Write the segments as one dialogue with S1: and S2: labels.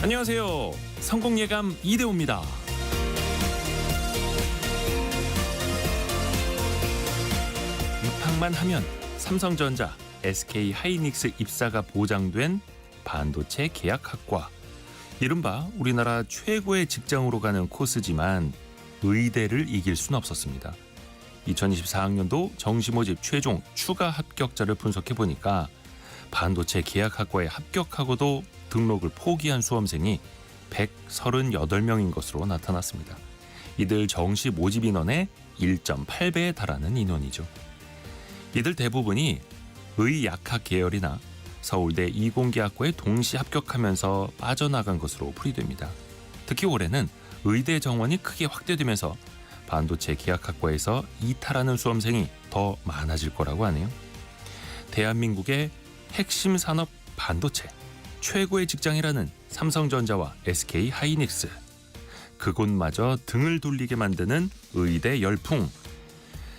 S1: 안녕하세요. 성공예감 이대호입니다. 입학만 하면 삼성전자, SK하이닉스 입사가 보장된 반도체 계약학과. 이른바 우리나라 최고의 직장으로 가는 코스지만 의대를 이길 수는 없었습니다. 2024학년도 정시모집 최종 추가 합격자를 분석해보니까 반도체 계약학과에 합격하고도 등록을 포기한 수험생이 138명인 것으로 나타났습니다. 이들 정시 모집 인원의 1.8배에 달하는 인원이죠. 이들 대부분이 의약학 계열이나 서울대 이공계학과에 동시 합격하면서 빠져나간 것으로 풀이됩니다. 특히 올해는 의대 정원이 크게 확대되면서 반도체 계약학과에서 이탈하는 수험생이 더 많아질 거라고 하네요. 대한민국의 핵심 산업 반도체, 최고의 직장이라는 삼성전자와 SK하이닉스, 그곳마저 등을 돌리게 만드는 의대 열풍.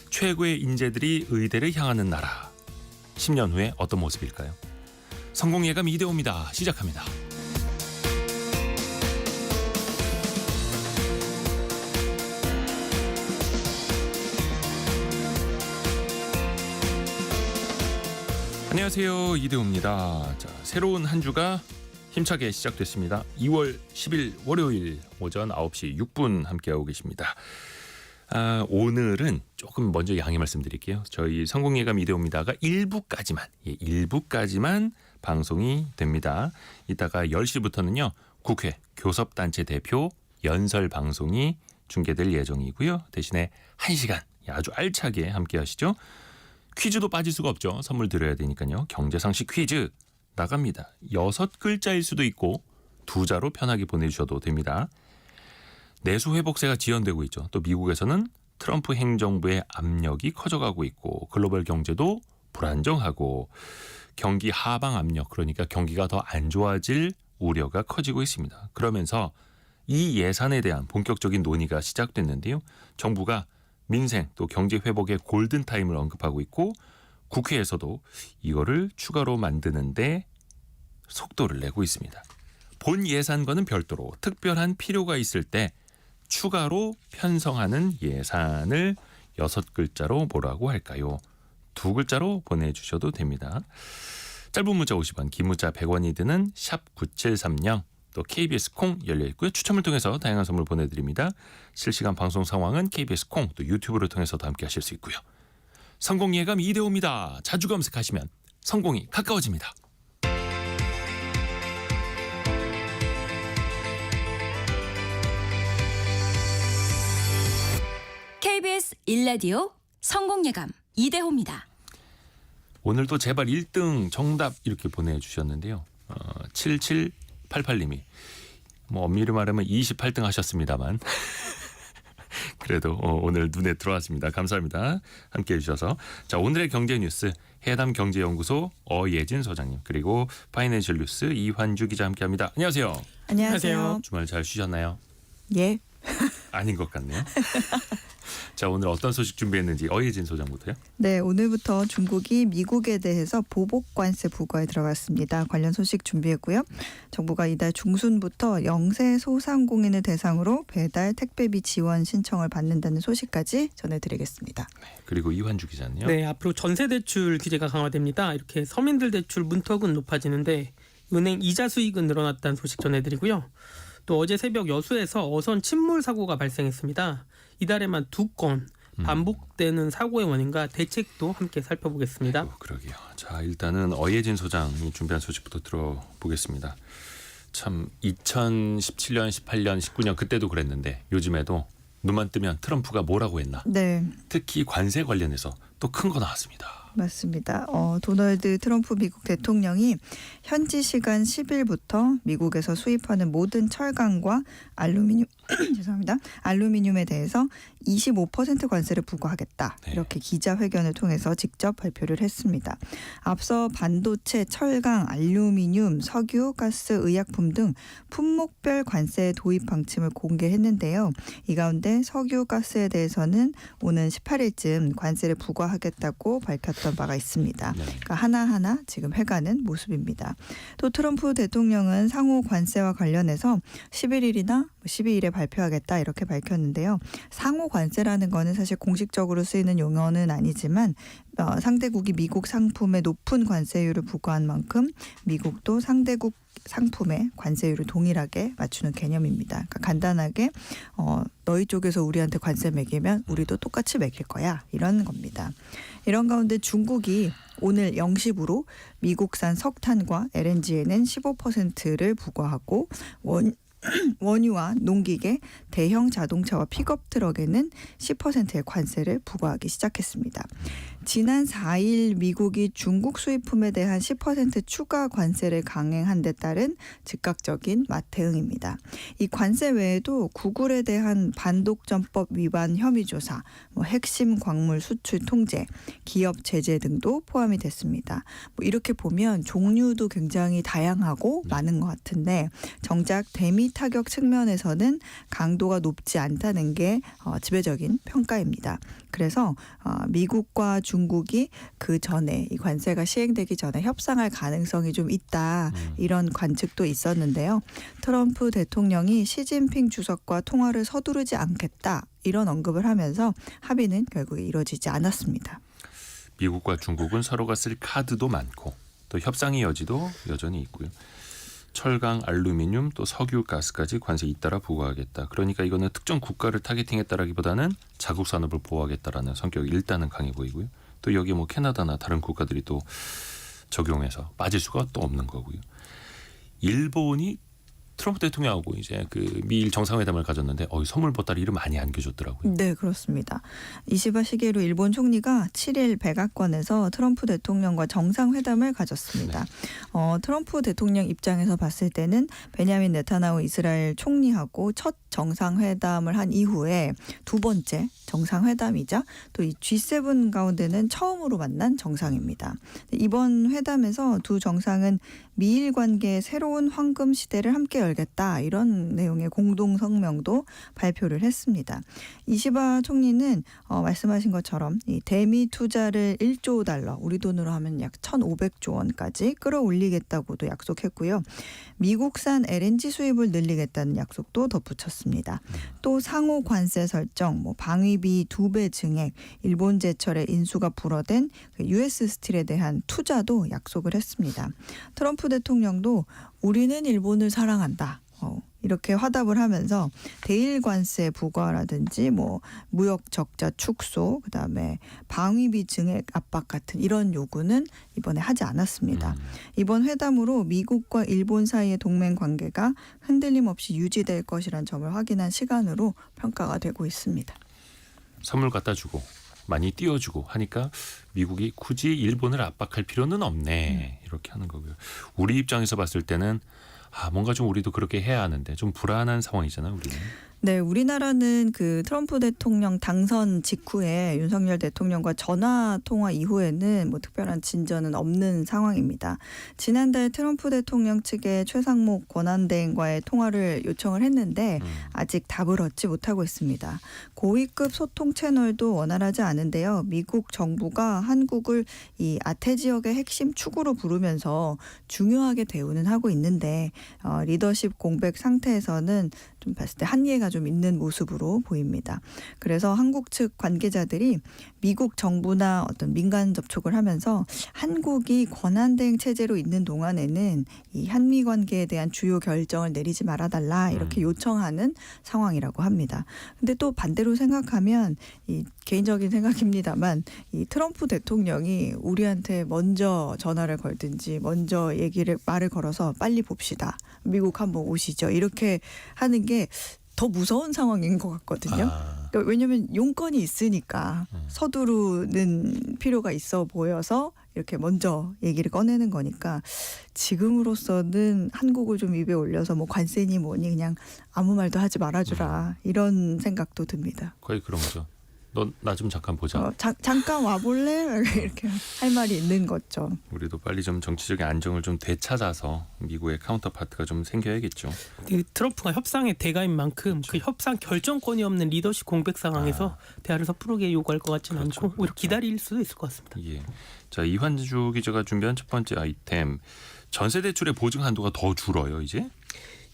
S1: 최고의 인재들이 의대를 향하는 나라. 10년 후에 어떤 모습일까요? 성공예감 이대호입니다. 시작합니다. 안녕하세요. 이대호입니다. 자, 새로운 한 주가 힘차게 시작됐습니다. 2월 10일 월요일 오전 9시 6분 함께하고 계십니다. 오늘은 조금 먼저 양해 말씀드릴게요. 저희 성공예감 이대호입니다가 1부까지만 방송이 됩니다. 이따가 10시부터는요. 국회 교섭단체 대표 연설 방송이 중계될 예정이고요. 대신에 1시간 아주 알차게 함께 하시죠. 퀴즈도 빠질 수가 없죠. 선물 드려야 되니까요. 경제상식 퀴즈 나갑니다. 6글자일 수도 있고 2자로 편하게 보내주셔도 됩니다. 내수 회복세가 지연되고 있죠. 또 미국에서는 트럼프 행정부의 압력이 커져가고 있고 글로벌 경제도 불안정하고 경기 하방 압력, 그러니까 경기가 더 안 좋아질 우려가 커지고 있습니다. 그러면서 이 예산에 대한 본격적인 논의가 시작됐는데요. 정부가 민생 또 경제 회복의 골든타임을 언급하고 있고 국회에서도 이거를 추가로 만드는데 속도를 내고 있습니다. 본 예산과는 별도로 특별한 필요가 있을 때 추가로 편성하는 예산을 6글자로 뭐라고 할까요? 2글자로 보내주셔도 됩니다. 짧은 문자 50원, 긴 문자 100원이 드는 샵 9730, 또 KBS 콩 열려있고요. 추첨을 통해서 다양한 선물 보내드립니다. 실시간 방송 상황은 KBS 콩 또 유튜브를 통해서도 함께 하실 수 있고요. 성공예감 이대호입니다. 자주 검색하시면 성공이 가까워집니다.
S2: KBS 1라디오 성공예감 이대호입니다.
S1: 오늘도 제발 1등 정답 이렇게 보내주셨는데요. 7788님이 뭐 엄밀히 말하면 28등 하셨습니다만 그래도 오늘 눈에 들어왔습니다. 감사합니다. 함께해 주셔서. 자, 오늘의 경제 뉴스 해담경제연구소 어예진 소장님, 그리고 파이낸셜 뉴스 이환주 기자 함께합니다. 안녕하세요.
S3: 안녕하세요.
S1: 주말 잘 쉬셨나요?
S3: 예.
S1: 아닌 것 같네요. 자, 오늘 어떤 소식 준비했는지 어예진 소장부터요.
S3: 네, 오늘부터 중국이 미국에 대해서 보복 관세 부과에 들어갔습니다. 관련 소식 준비했고요. 정부가 이달 중순부터 영세 소상공인을 대상으로 배달 택배비 지원 신청을 받는다는 소식까지 전해드리겠습니다.
S1: 네, 그리고 이환주 기자는요.
S4: 네, 앞으로 전세 대출 규제가 강화됩니다. 이렇게 서민들 대출 문턱은 높아지는데 은행 이자 수익은 늘어났다는 소식 전해드리고요. 또 어제 새벽 여수에서 어선 침몰 사고가 발생했습니다. 이달에만 2건 반복되는 사고의 원인과 대책도 함께 살펴보겠습니다.
S1: 아이고, 그러게요. 자, 일단은 어예진 소장이 준비한 소식부터 들어보겠습니다. 참 2017년, 18년, 19년 그때도 그랬는데 요즘에도 눈만 뜨면 트럼프가 뭐라고 했나.
S3: 네.
S1: 특히 관세 관련해서 또 큰 거 나왔습니다.
S3: 맞습니다. 도널드 트럼프 미국 대통령이 현지 시간 10일부터 미국에서 수입하는 모든 철강과 죄송합니다. 알루미늄에 대해서 25% 관세를 부과하겠다.
S1: 네.
S3: 이렇게 기자회견을 통해서 직접 발표를 했습니다. 앞서 반도체, 철강, 알루미늄, 석유, 가스, 의약품 등 품목별 관세 도입 방침을 공개했는데요. 이 가운데 석유, 가스에 대해서는 오는 18일쯤 관세를 부과하겠다고 밝혔던 바가 있습니다.
S1: 네.
S3: 그러니까 하나하나 지금 해가는 모습입니다. 또 트럼프 대통령은 상호 관세와 관련해서 11일이나 12일에 발표하겠다 이렇게 밝혔는데요. 상호 관세라는 거는 사실 공식적으로 쓰이는 용어는 아니지만 상대국이 미국 상품에 높은 관세율을 부과한 만큼 미국도 상대국 상품의 관세율을 동일하게 맞추는 개념입니다. 그러니까 간단하게 너희 쪽에서 우리한테 관세 매기면 우리도 똑같이 매길 거야 이런 겁니다. 이런 가운데 중국이 오늘 0시부로 미국산 석탄과 LNG에는 15%를 부과하고 원유와 농기계, 대형 자동차와 픽업 트럭에는 10%의 관세를 부과하기 시작했습니다. 지난 4일 미국이 중국 수입품에 대한 10% 추가 관세를 강행한 데 따른 즉각적인 맞대응입니다. 이 관세 외에도 구글에 대한 반독점법 위반 혐의 조사, 핵심 광물 수출 통제, 기업 제재 등도 포함이 됐습니다. 이렇게 보면 종류도 굉장히 다양하고 많은 것 같은데 정작 대미 타격 측면에서는 강도가 높지 않다는 게 지배적인 평가입니다. 그래서 미국과 중국이 그 전에 이 관세가 시행되기 전에 협상할 가능성이 좀 있다 이런 관측도 있었는데요. 트럼프 대통령이 시진핑 주석과 통화를 서두르지 않겠다 이런 언급을 하면서 합의는 결국에 이루어지지 않았습니다.
S1: 미국과 중국은 서로가 쓸 카드도 많고 또 협상의 여지도 여전히 있고요. 철강, 알루미늄, 또 석유, 가스까지 관세 잇따라 부과하겠다. 그러니까 이거는 특정 국가를 타겟팅했다라기보다는 자국 산업을 보호하겠다라는 성격이 일단은 강해 보이고요. 또 여기 뭐 캐나다나 다른 국가들이 또 적용해서 빠질 수가 또 없는 거고요. 일본이 트럼프 대통령하고 이제 그 미일 정상회담을 가졌는데 선물 보따리를 많이 안겨줬더라고요.
S3: 네, 그렇습니다. 이시바 시게루 일본 총리가 7일 백악관에서 트럼프 대통령과 정상회담을 가졌습니다. 트럼프 대통령 입장에서 봤을 때는 베냐민 네타냐후 이스라엘 총리하고 첫 정상회담을 한 이후에 두 번째 정상회담이자 또 이 G7 가운데는 처음으로 만난 정상입니다. 이번 회담에서 두 정상은 미일 관계의 새로운 황금 시대를 함께 열겠다 이런 내용의 공동 성명도 발표를 했습니다. 이시바 총리는 말씀하신 것처럼 이 대미 투자를 1조 달러 우리 돈으로 하면 약 1,500조 원까지 끌어올리겠다고도 약속했고요. 미국산 LNG 수입을 늘리겠다는 약속도 덧붙였습니다. 또 상호 관세 설정, 방위비 2배 증액, 일본 제철의 인수가 불어된 US 스틸에 대한 투자도 약속을 했습니다. 트럼프 대통령도 우리는 일본을 사랑한다. 이렇게 화답을 하면서 대일 관세 부과라든지 무역 적자 축소, 그다음에 방위비 증액 압박 같은 이런 요구는 이번에 하지 않았습니다. 이번 회담으로 미국과 일본 사이의 동맹 관계가 흔들림 없이 유지될 것이라는 점을 확인한 시간으로 평가가 되고 있습니다.
S1: 선물 갖다 주고 많이 띄워주고 하니까 미국이 굳이 일본을 압박할 필요는 없네 이렇게 하는 거고요. 우리 입장에서 봤을 때는 뭔가 좀 우리도 그렇게 해야 하는데 좀 불안한 상황이잖아요, 우리는.
S3: 네, 우리나라는 그 트럼프 대통령 당선 직후에 윤석열 대통령과 전화 통화 이후에는 특별한 진전은 없는 상황입니다. 지난달 트럼프 대통령 측의 최상목 권한대행과의 통화를 요청을 했는데 아직 답을 얻지 못하고 있습니다. 고위급 소통 채널도 원활하지 않은데요. 미국 정부가 한국을 이 아태 지역의 핵심 축으로 부르면서 중요하게 대우는 하고 있는데 리더십 공백 상태에서는 좀 봤을 때 한계가 좀 있는 모습으로 보입니다. 그래서 한국 측 관계자들이 미국 정부나 어떤 민간 접촉을 하면서 한국이 권한대행 체제로 있는 동안에는 이 한미 관계에 대한 주요 결정을 내리지 말아달라 이렇게 요청하는 상황이라고 합니다. 근데 또 반대로 생각하면 이 개인적인 생각입니다만 이 트럼프 대통령이 우리한테 먼저 전화를 걸든지 먼저 말을 걸어서 빨리 봅시다. 미국 한번 오시죠. 이렇게 하는 게 더 무서운 상황인 것 같거든요. 그러니까 왜냐하면 용건이 있으니까 서두르는 필요가 있어 보여서 이렇게 먼저 얘기를 꺼내는 거니까 지금으로서는 한국을 좀 입에 올려서 뭐 관세니 뭐니 그냥 아무 말도 하지 말아주라 이런 생각도 듭니다.
S1: 거의 그런 거죠. 너 나 좀 잠깐 보자.
S3: 잠깐 와볼래? 이렇게 할 말이 있는 거죠.
S1: 우리도 빨리 좀 정치적인 안정을 좀 되찾아서 미국의 카운터파트가 좀 생겨야겠죠.
S4: 트럼프가 협상의 대가인 만큼 그 협상 결정권이 없는 리더십 공백 상황에서 대화를 섣부르게 요구할 것 같지는 않고 오히려 기다릴 수도 있을 것 같습니다.
S1: 예. 자, 이환주 기자가 준비한 첫 번째 아이템. 전세 대출의 보증 한도가 더 줄어요, 이제?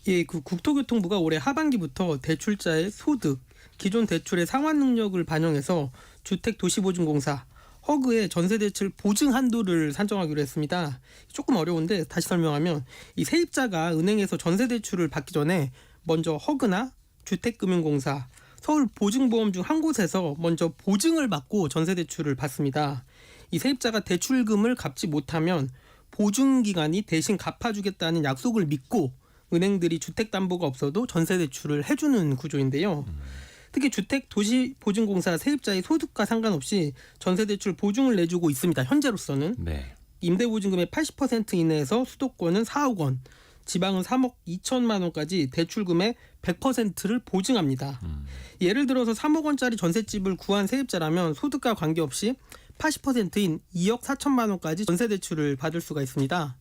S4: 예, 그 국토교통부가 올해 하반기부터 대출자의 소득, 기존 대출의 상환 능력을 반영해서 주택도시보증공사 허그의 전세대출 보증 한도를 산정하기로 했습니다. 조금 어려운데 다시 설명하면 이 세입자가 은행에서 전세대출을 받기 전에 먼저 허그나 주택금융공사, 서울보증보험 중 한 곳에서 먼저 보증을 받고 전세대출을 받습니다. 이 세입자가 대출금을 갚지 못하면 보증기관이 대신 갚아주겠다는 약속을 믿고 은행들이 주택담보가 없어도 전세대출을 해주는 구조인데요. 특히 주택도시보증공사 세입자의 소득과 상관없이 전세대출 보증을 내주고 있습니다. 현재로서는.
S1: 네.
S4: 임대보증금의 80% 이내에서 수도권은 4억 원, 지방은 3억 2천만 원까지 대출금의 100%를 보증합니다. 예를 들어서 3억 원짜리 전셋집을 구한 세입자라면 소득과 관계없이 80%인 2억 4천만 원까지 전세대출을 받을 수가 있습니다.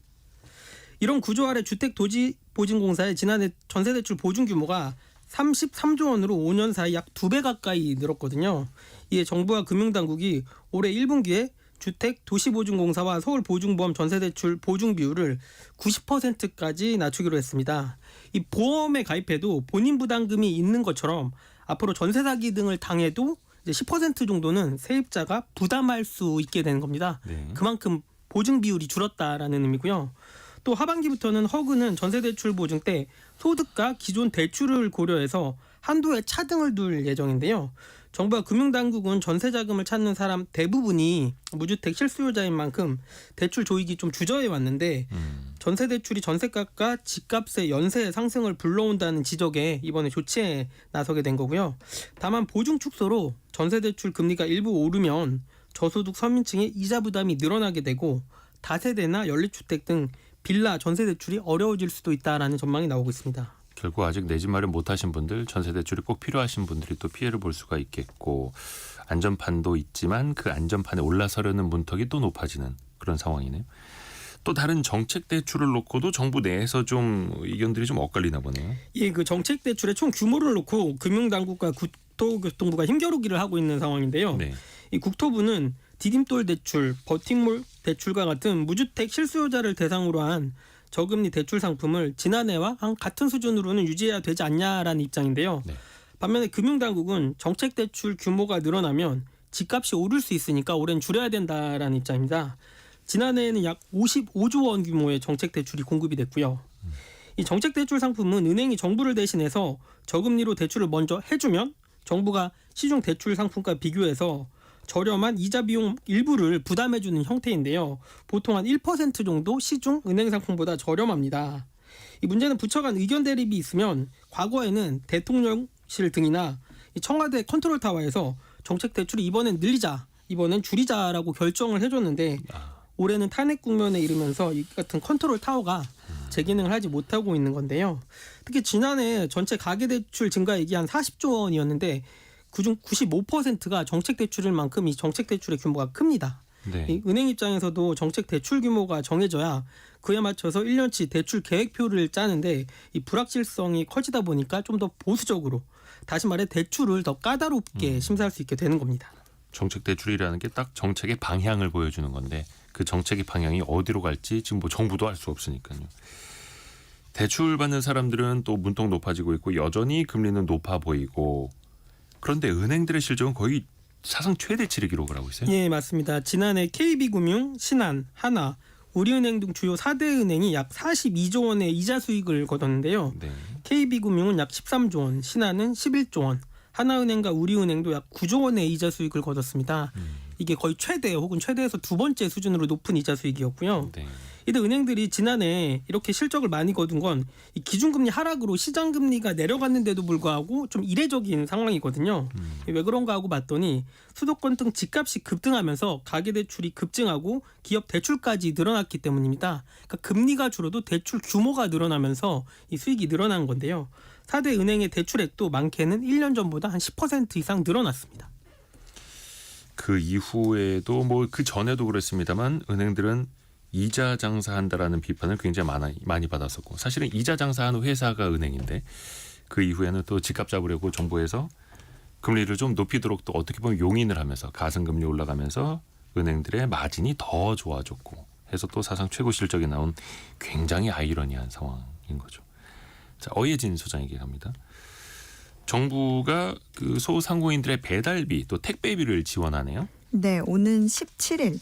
S4: 이런 구조 아래 주택도시보증공사의 지난해 전세대출 보증 규모가 33조 원으로 5년 사이 약 2배 가까이 늘었거든요. 이에 정부와 금융당국이 올해 1분기에 주택도시보증공사와 서울보증보험 전세대출 보증 비율을 90%까지 낮추기로 했습니다. 이 보험에 가입해도 본인 부담금이 있는 것처럼 앞으로 전세 사기 등을 당해도 이제 10% 정도는 세입자가 부담할 수 있게 되는 겁니다.
S1: 네.
S4: 그만큼 보증 비율이 줄었다라는 의미고요. 또 하반기부터는 허그는 전세대출 보증 때 소득과 기존 대출을 고려해서 한도에 차등을 둘 예정인데요. 정부와 금융당국은 전세자금을 찾는 사람 대부분이 무주택 실수요자인 만큼 대출 조익이 좀 주저해 왔는데 전세대출이 전세값과 집값의 연쇄 상승을 불러온다는 지적에 이번에 조치에 나서게 된 거고요. 다만 보증 축소로 전세대출 금리가 일부 오르면 저소득 서민층의 이자 부담이 늘어나게 되고 다세대나 연립주택 등 빌라 전세 대출이 어려워질 수도 있다라는 전망이 나오고 있습니다.
S1: 결국 아직 내 집 마련 못하신 분들, 전세 대출이 꼭 필요하신 분들이 또 피해를 볼 수가 있겠고 안전판도 있지만 그 안전판에 올라서려는 문턱이 또 높아지는 그런 상황이네요. 또 다른 정책 대출을 놓고도 정부 내에서 좀 의견들이 좀 엇갈리나 보네요.
S4: 예, 그 정책 대출의 총 규모를 놓고 금융당국과 국토교통부가 힘겨루기를 하고 있는 상황인데요.
S1: 네.
S4: 이 국토부는 디딤돌 대출, 버팅몰 대출과 같은 무주택 실수요자를 대상으로 한 저금리 대출 상품을 지난해와 한 같은 수준으로는 유지해야 되지 않냐라는 입장인데요.
S1: 네.
S4: 반면에 금융당국은 정책 대출 규모가 늘어나면 집값이 오를 수 있으니까 올해는 줄여야 된다라는 입장입니다. 지난해에는 약 55조 원 규모의 정책 대출이 공급이 됐고요. 이 정책 대출 상품은 은행이 정부를 대신해서 저금리로 대출을 먼저 해주면 정부가 시중 대출 상품과 비교해서 저렴한 이자 비용 일부를 부담해주는 형태인데요. 보통 한 1% 정도 시중 은행 상품보다 저렴합니다. 이 문제는 부처 간 의견 대립이 있으면 과거에는 대통령실 등이나 청와대 컨트롤타워에서 정책 대출을 이번엔 늘리자, 이번엔 줄이자라고 결정을 해줬는데 올해는 탄핵 국면에 이르면서 이 같은 컨트롤타워가 제 기능을 하지 못하고 있는 건데요. 특히 지난해 전체 가계대출 증가액이 한 40조 원이었는데 그중 95%가 정책 대출일 만큼 이 정책 대출의 규모가 큽니다.
S1: 네.
S4: 이 은행 입장에서도 정책 대출 규모가 정해져야 그에 맞춰서 1년치 대출 계획표를 짜는데 이 불확실성이 커지다 보니까 좀 더 보수적으로 다시 말해 대출을 더 까다롭게 심사할 수 있게 되는 겁니다.
S1: 정책 대출이라는 게 딱 정책의 방향을 보여주는 건데 그 정책의 방향이 어디로 갈지 지금 뭐 정부도 알 수 없으니까요. 대출 받는 사람들은 또 문턱 높아지고 있고 여전히 금리는 높아 보이고 그런데 은행들의 실적은 거의 사상 최대치를 기록을 하고 있어요.
S4: 예, 맞습니다. 지난해 KB금융, 신한, 하나, 우리은행 등 주요 4대 은행이 약 42조 원의 이자 수익을 거뒀는데요.
S1: 네.
S4: KB금융은 약 13조 원, 신한은 11조 원, 하나은행과 우리은행도 약 9조 원의 이자 수익을 거뒀습니다. 이게 거의 최대 혹은 최대에서 두 번째 수준으로 높은 이자 수익이었고요.
S1: 네.
S4: 이때 은행들이 지난해 이렇게 실적을 많이 거둔 건 이 기준금리 하락으로 시장금리가 내려갔는데도 불구하고 좀 이례적인 상황이거든요. 왜 그런가 하고 봤더니 수도권 등 집값이 급등하면서 가계대출이 급증하고 기업 대출까지 늘어났기 때문입니다. 그러니까 금리가 줄어도 대출 규모가 늘어나면서 이 수익이 늘어난 건데요. 4대 은행의 대출액도 많게는 1년 전보다 한 10% 이상 늘어났습니다.
S1: 그 이후에도 뭐 그 전에도 그랬습니다만 은행들은 이자 장사한다라는 비판을 굉장히 많이 받았었고 사실은 이자 장사하는 회사가 은행인데 그 이후에는 또 집값 잡으려고 정부에서 금리를 좀 높이도록 또 어떻게 보면 용인을 하면서 가성금리 올라가면서 은행들의 마진이 더 좋아졌고 해서 또 사상 최고 실적이 나온 굉장히 아이러니한 상황인 거죠. 자, 어예진 소장에게 갑니다. 정부가 그 소상공인들의 배달비 또 택배비를 지원하네요.
S3: 네, 오는 17일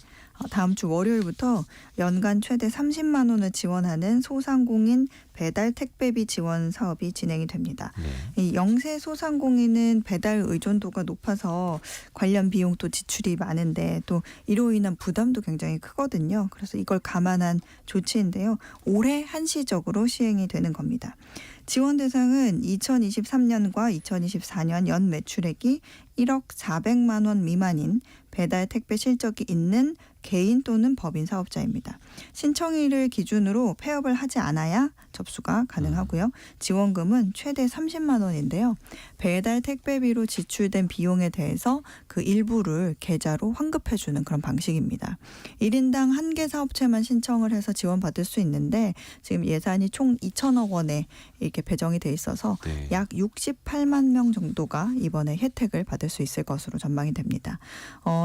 S3: 다음 주 월요일부터 연간 최대 30만 원을 지원하는 소상공인 배달 택배비 지원 사업이 진행이 됩니다.
S1: 네.
S3: 이 영세 소상공인은 배달 의존도가 높아서 관련 비용도 지출이 많은데 또 이로 인한 부담도 굉장히 크거든요. 그래서 이걸 감안한 조치인데요. 올해 한시적으로 시행이 되는 겁니다. 지원 대상은 2023년과 2024년 연 매출액이 1억 400만 원 미만인 배달 택배 실적이 있는 개인 또는 법인 사업자입니다. 신청일을 기준으로 폐업을 하지 않아야 접수가 가능하고요. 지원금은 최대 30만 원인데요. 배달 택배비로 지출된 비용에 대해서 그 일부를 계좌로 환급해주는 그런 방식입니다. 1인당 1개 사업체만 신청을 해서 지원받을 수 있는데 지금 예산이 총 2천억 원에 이렇게 배정이 돼 있어서
S1: 네.
S3: 약 68만 명 정도가 이번에 혜택을 받을 수 있을 것으로 전망이 됩니다.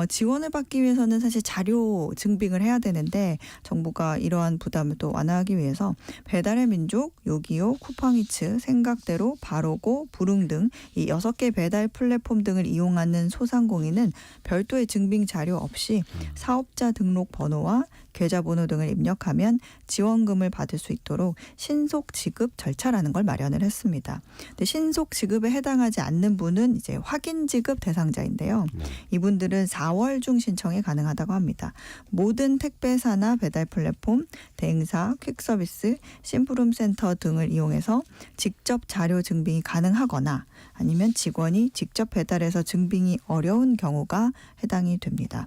S3: 지원을 받기 위해서는 사실 자료 증빙을 해야 되는데 정부가 이러한 부담을 또 완화하기 위해서 배달의 민족, 요기요, 쿠팡이츠, 생각대로, 바로고, 부릉 등 이 6개 배달 플랫폼 등을 이용하는 소상공인은 별도의 증빙 자료 없이 사업자 등록 번호와 계좌번호 등을 입력하면 지원금을 받을 수 있도록 신속 지급 절차라는 걸 마련을 했습니다. 근데 신속 지급에 해당하지 않는 분은 이제 확인 지급 대상자인데요.
S1: 네.
S3: 이분들은 4월 중 신청이 가능하다고 합니다. 모든 택배사나 배달 플랫폼, 대행사, 퀵서비스, 심부름센터 등을 이용해서 직접 자료 증빙이 가능하거나 아니면 직원이 직접 배달해서 증빙이 어려운 경우가 해당이 됩니다.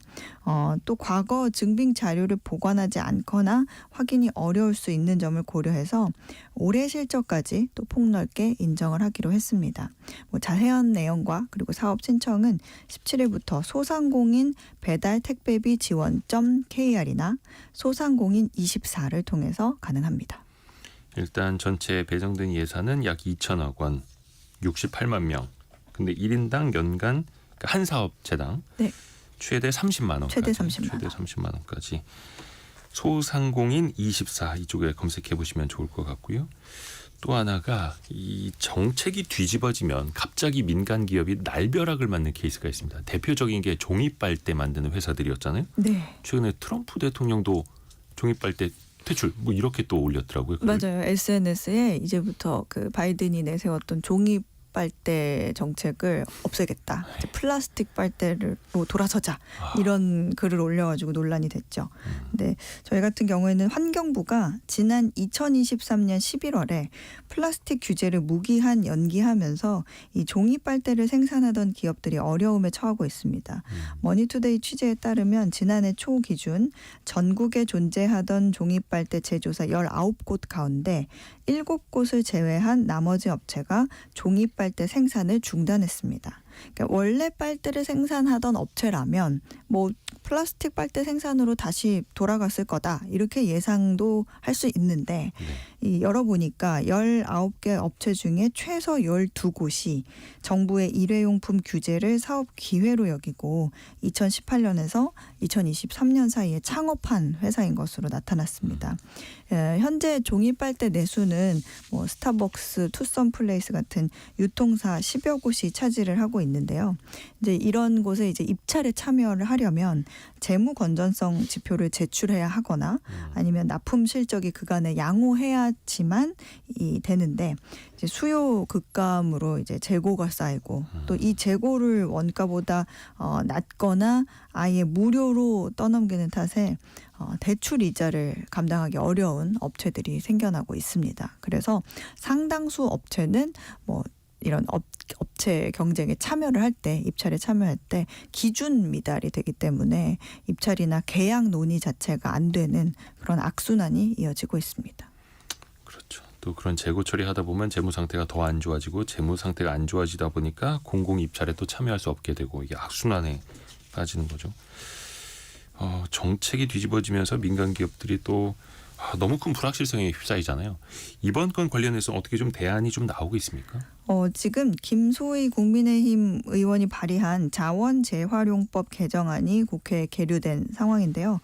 S3: 또 과거 증빙 자료를 보관하지 않거나 확인이 어려울 수 있는 점을 고려해서 올해 실적까지 또 폭넓게 인정을 하기로 했습니다. 자세한 내용과 그리고 사업 신청은 17일부터 소상공인 배달 택배비 지원.kr이나 소상공인 24를 통해서 가능합니다.
S1: 일단 전체 배정된 예산은 약 2천억 원, 68만 명. 근데 1인당 연간 한 사업체당
S3: 네.
S1: 최대 30만 원까지.
S3: 최대 30만 원.
S1: 최대 30만 원까지. 소상공인 24 이쪽에 검색해 보시면 좋을 것 같고요. 또 하나가 이 정책이 뒤집어지면 갑자기 민간 기업이 날벼락을 맞는 케이스가 있습니다. 대표적인 게 종이빨대 만드는 회사들이었잖아요.
S3: 네.
S1: 최근에 트럼프 대통령도 종이빨대 퇴출 뭐 이렇게 또 올렸더라고요. 글을.
S3: 맞아요. SNS에 이제부터 그 바이든이 내세웠던 종이 빨대 정책을 없애겠다. 이제 플라스틱 빨대로 돌아서자. 이런 글을 올려가지고 논란이 됐죠. 근데 저희 같은 경우에는 환경부가 지난 2023년 11월에 플라스틱 규제를 무기한 연기하면서 이 종이 빨대를 생산하던 기업들이 어려움에 처하고 있습니다. 머니투데이 취재에 따르면 지난해 초 기준 전국에 존재하던 종이 빨대 제조사 19곳 가운데 7곳을 제외한 나머지 업체가 종이 빨대 생산을 중단했습니다. 그러니까 원래 빨대를 생산하던 업체라면 뭐 플라스틱 빨대 생산으로 다시 돌아갔을 거다 이렇게 예상도 할 수 있는데 이 열어보니까 19개 업체 중에 최소 12곳이 정부의 일회용품 규제를 사업 기회로 여기고 2018년에서 2023년 사이에 창업한 회사인 것으로 나타났습니다. 현재 종이 빨대 내수는 뭐 스타벅스, 투썸플레이스 같은 유통사 10여 곳이 차지를 하고 있는데요. 이제 이런 곳에 이제 입찰에 참여를 하려면 재무 건전성 지표를 제출해야 하거나 아니면 납품 실적이 그간에 양호해야지만 되는데 이제 수요 급감으로 이제 재고가 쌓이고 또 이 재고를 원가보다 낮거나 아예 무료로 떠넘기는 탓에 대출 이자를 감당하기 어려운 업체들이 생겨나고 있습니다. 그래서 상당수 업체는 뭐 이런 업체 경쟁에 참여를 할 때, 입찰에 참여할 때 기준 미달이 되기 때문에 입찰이나 계약 논의 자체가 안 되는 그런 악순환이 이어지고 있습니다.
S1: 그렇죠. 또 그런 재고 처리하다 보면 재무 상태가 더 안 좋아지고 재무 상태가 안 좋아지다 보니까 공공 입찰에 또 참여할 수 없게 되고 이게 악순환에 빠지는 거죠. 정책이 뒤집어지면서 민간 기업들이 또 너무 큰 불확실성에 휩싸이잖아요. 이번 건 관련해서 어떻게 좀 대안이 좀 나오고 있습니까?
S3: 지금 김소희 국민의힘 의원이 발의한 자원 재활용법 개정안이 국회에 계류된 상황인데요.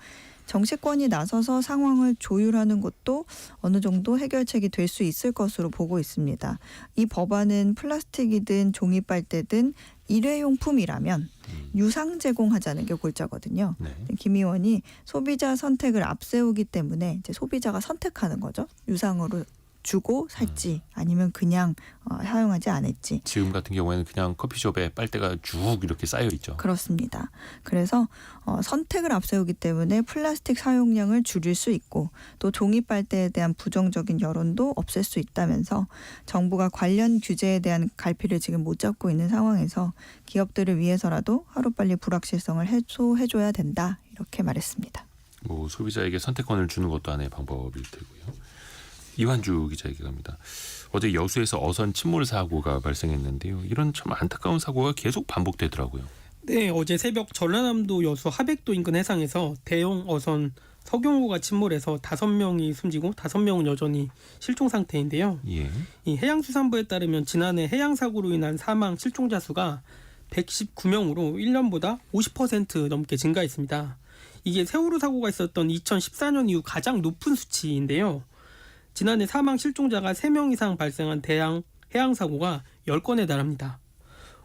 S3: 정치권이 나서서 상황을 조율하는 것도 어느 정도 해결책이 될 수 있을 것으로 보고 있습니다. 이 법안은 플라스틱이든 종이 빨대든 일회용품이라면 유상 제공하자는 게 골자거든요.
S1: 네.
S3: 김 의원이 소비자 선택을 앞세우기 때문에 이제 소비자가 선택하는 거죠. 유상으로 주고 살지 아니면 그냥 사용하지 않을지.
S1: 지금 같은 경우에는 그냥 커피숍에 빨대가 쭉 이렇게 쌓여 있죠.
S3: 그렇습니다. 그래서 선택을 앞세우기 때문에 플라스틱 사용량을 줄일 수 있고 또 종이 빨대에 대한 부정적인 여론도 없앨 수 있다면서 정부가 관련 규제에 대한 갈피를 지금 못 잡고 있는 상황에서 기업들을 위해서라도 하루빨리 불확실성을 해소해줘야 된다 이렇게 말했습니다.
S1: 뭐 소비자에게 선택권을 주는 것도 하나의 방법일 테고요. 이완주 기자에게 갑니다. 어제 여수에서 어선 침몰 사고가 발생했는데요. 이런 참 안타까운 사고가 계속 반복되더라고요.
S4: 네, 어제 새벽 전라남도 여수 하백도 인근 해상에서 대형 어선 석용호가 침몰해서 5명이 숨지고 5명은 여전히 실종 상태인데요.
S1: 예.
S4: 이 해양수산부에 따르면 지난해 해양사고로 인한 사망 실종자 수가 119명으로 1년보다 50% 넘게 증가했습니다. 이게 세월호 사고가 있었던 2014년 이후 가장 높은 수치인데요. 지난해 사망 실종자가 3명 이상 발생한 대형 해양사고가 10건에 달합니다.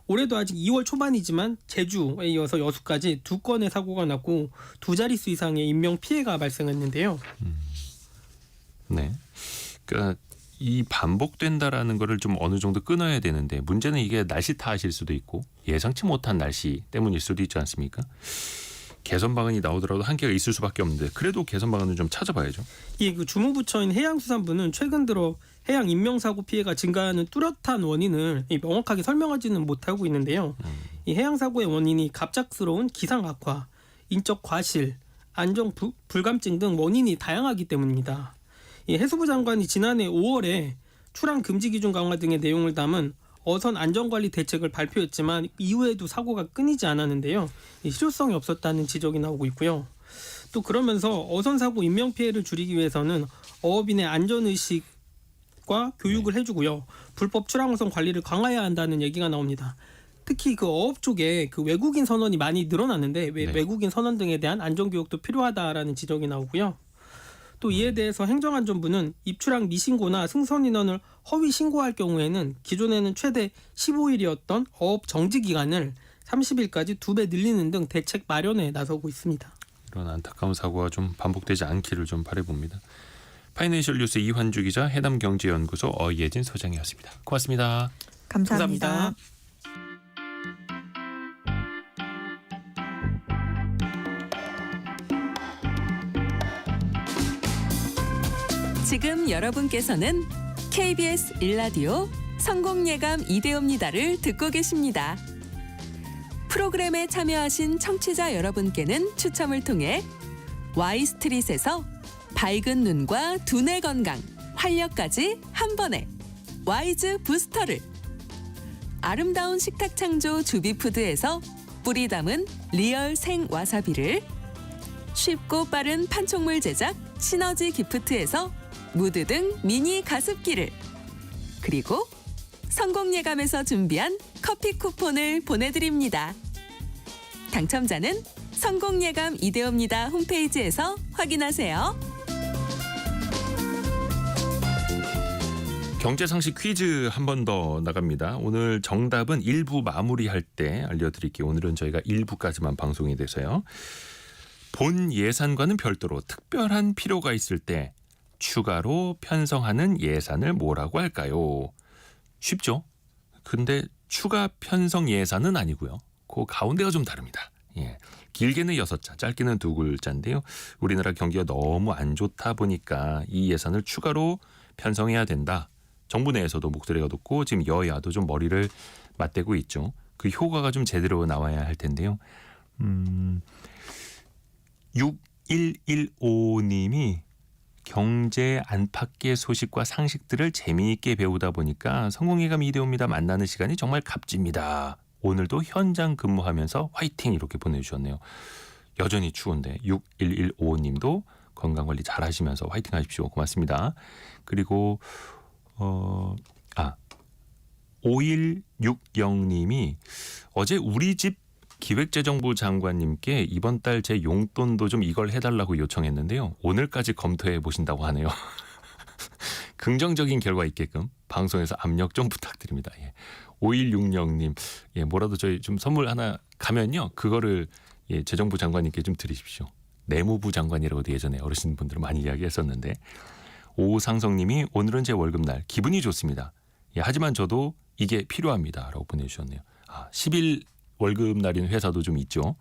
S4: 올해도 아직 2월 초반이지만 제주에 이어서 여수까지 2건의 사고가 났고 2자릿수 이상의 인명피해가 발생했는데요.
S1: 네. 그러니까 이 반복된다라는 거를 좀 어느 정도 끊어야 되는데 문제는 이게 날씨 탓일 수도 있고 예상치 못한 날씨 때문일 수도 있지 않습니까? 개선 방안이 나오더라도 한계가 있을 수밖에 없는데 그래도 개선 방안을 좀 찾아봐야죠.
S4: 예, 그 주무부처인 해양수산부는 최근 들어 해양 인명사고 피해가 증가하는 뚜렷한 원인을 명확하게 설명하지는 못하고 있는데요. 이 해양사고의 원인이 갑작스러운 기상 악화, 인적 과실, 안전 불감증 등 원인이 다양하기 때문입니다. 이 해수부 장관이 지난해 5월에 출항 금지 기준 강화 등의 내용을 담은 어선 안전관리 대책을 발표했지만 이후에도 사고가 끊이지 않았는데요. 실효성이 없었다는 지적이 나오고 있고요. 또 그러면서 어선 사고 인명피해를 줄이기 위해서는 어업인의 안전의식과 교육을 해주고요. 불법 출항어선 관리를 강화해야 한다는 얘기가 나옵니다. 특히 그 어업 쪽에 그 외국인 선원이 많이 늘어났는데 외국인 선원 등에 대한 안전교육도 필요하다라는 지적이 나오고요. 또 이에 대해서 행정안전부는 입출항 미신고나 승선 인원을 허위 신고할 경우에는 기존에는 최대 15일이었던 어업 정지 기간을 30일까지 2배 늘리는 등 대책 마련에 나서고 있습니다.
S1: 이런 안타까운 사고가 좀 반복되지 않기를 좀 바라봅니다. 파이낸셜 뉴스 이환주 기자, 해남경제연구소 어예진 소장이었습니다. 고맙습니다.
S3: 감사합니다.
S2: 지금 여러분께서는 KBS 일라디오 성공예감 이대호입니다를 듣고 계십니다. 프로그램에 참여하신 청취자 여러분께는 추첨을 통해 Y스트릿에서 밝은 눈과 두뇌 건강, 활력까지 한 번에 와이즈 부스터를, 아름다운 식탁 창조 주비푸드에서 뿌리 담은 리얼 생 와사비를, 쉽고 빠른 판촉물 제작 시너지 기프트에서 무드 등 미니 가습기를, 그리고 성공예감에서 준비한 커피 쿠폰을 보내드립니다. 당첨자는 성공예감 이대호입니다 홈페이지에서 확인하세요.
S1: 경제상식 퀴즈 한 번 더 나갑니다. 오늘 정답은 1부 마무리할 때 알려드릴게요. 오늘은 저희가 1부까지만 방송이 돼서요. 본 예산과는 별도로 특별한 필요가 있을 때 추가로 편성하는 예산을 뭐라고 할까요? 쉽죠? 근데 추가 편성 예산은 아니고요. 그 가운데가 좀 다릅니다. 예. 길게는 6자, 짧게는 2글자인데요. 우리나라 경기가 너무 안 좋다 보니까 이 예산을 추가로 편성해야 된다. 정부 내에서도 목소리가 높고 지금 여야도 좀 머리를 맞대고 있죠. 그 효과가 좀 제대로 나와야 할 텐데요. 6115님이 경제 안팎의 소식과 상식들을 재미있게 배우다 보니까 성공예감 이대호입니다. 만나는 시간이 정말 값집니다. 오늘도 현장 근무하면서 화이팅 이렇게 보내주셨네요. 여전히 추운데 6115님도 건강관리 잘 하시면서 화이팅 하십시오. 고맙습니다. 그리고 5160님이 어제 우리 집 기획재정부 장관님께 이번 달 제 용돈도 좀 이걸 해달라고 요청했는데요. 오늘까지 검토해 보신다고 하네요. 긍정적인 결과 있게끔 방송에서 압력 좀 부탁드립니다. 예. 5160님, 예, 뭐라도 저희 좀 선물 하나 가면요. 그거를 예, 재정부 장관님께 좀 드리십시오. 내무부 장관이라고도 예전에 어르신분들은 많이 이야기했었는데 오상성님이 오늘은 제 월급날 기분이 좋습니다. 예, 하지만 저도 이게 필요합니다. 라고 보내주셨네요. 10일 월급날인 회사도 좀 있죠.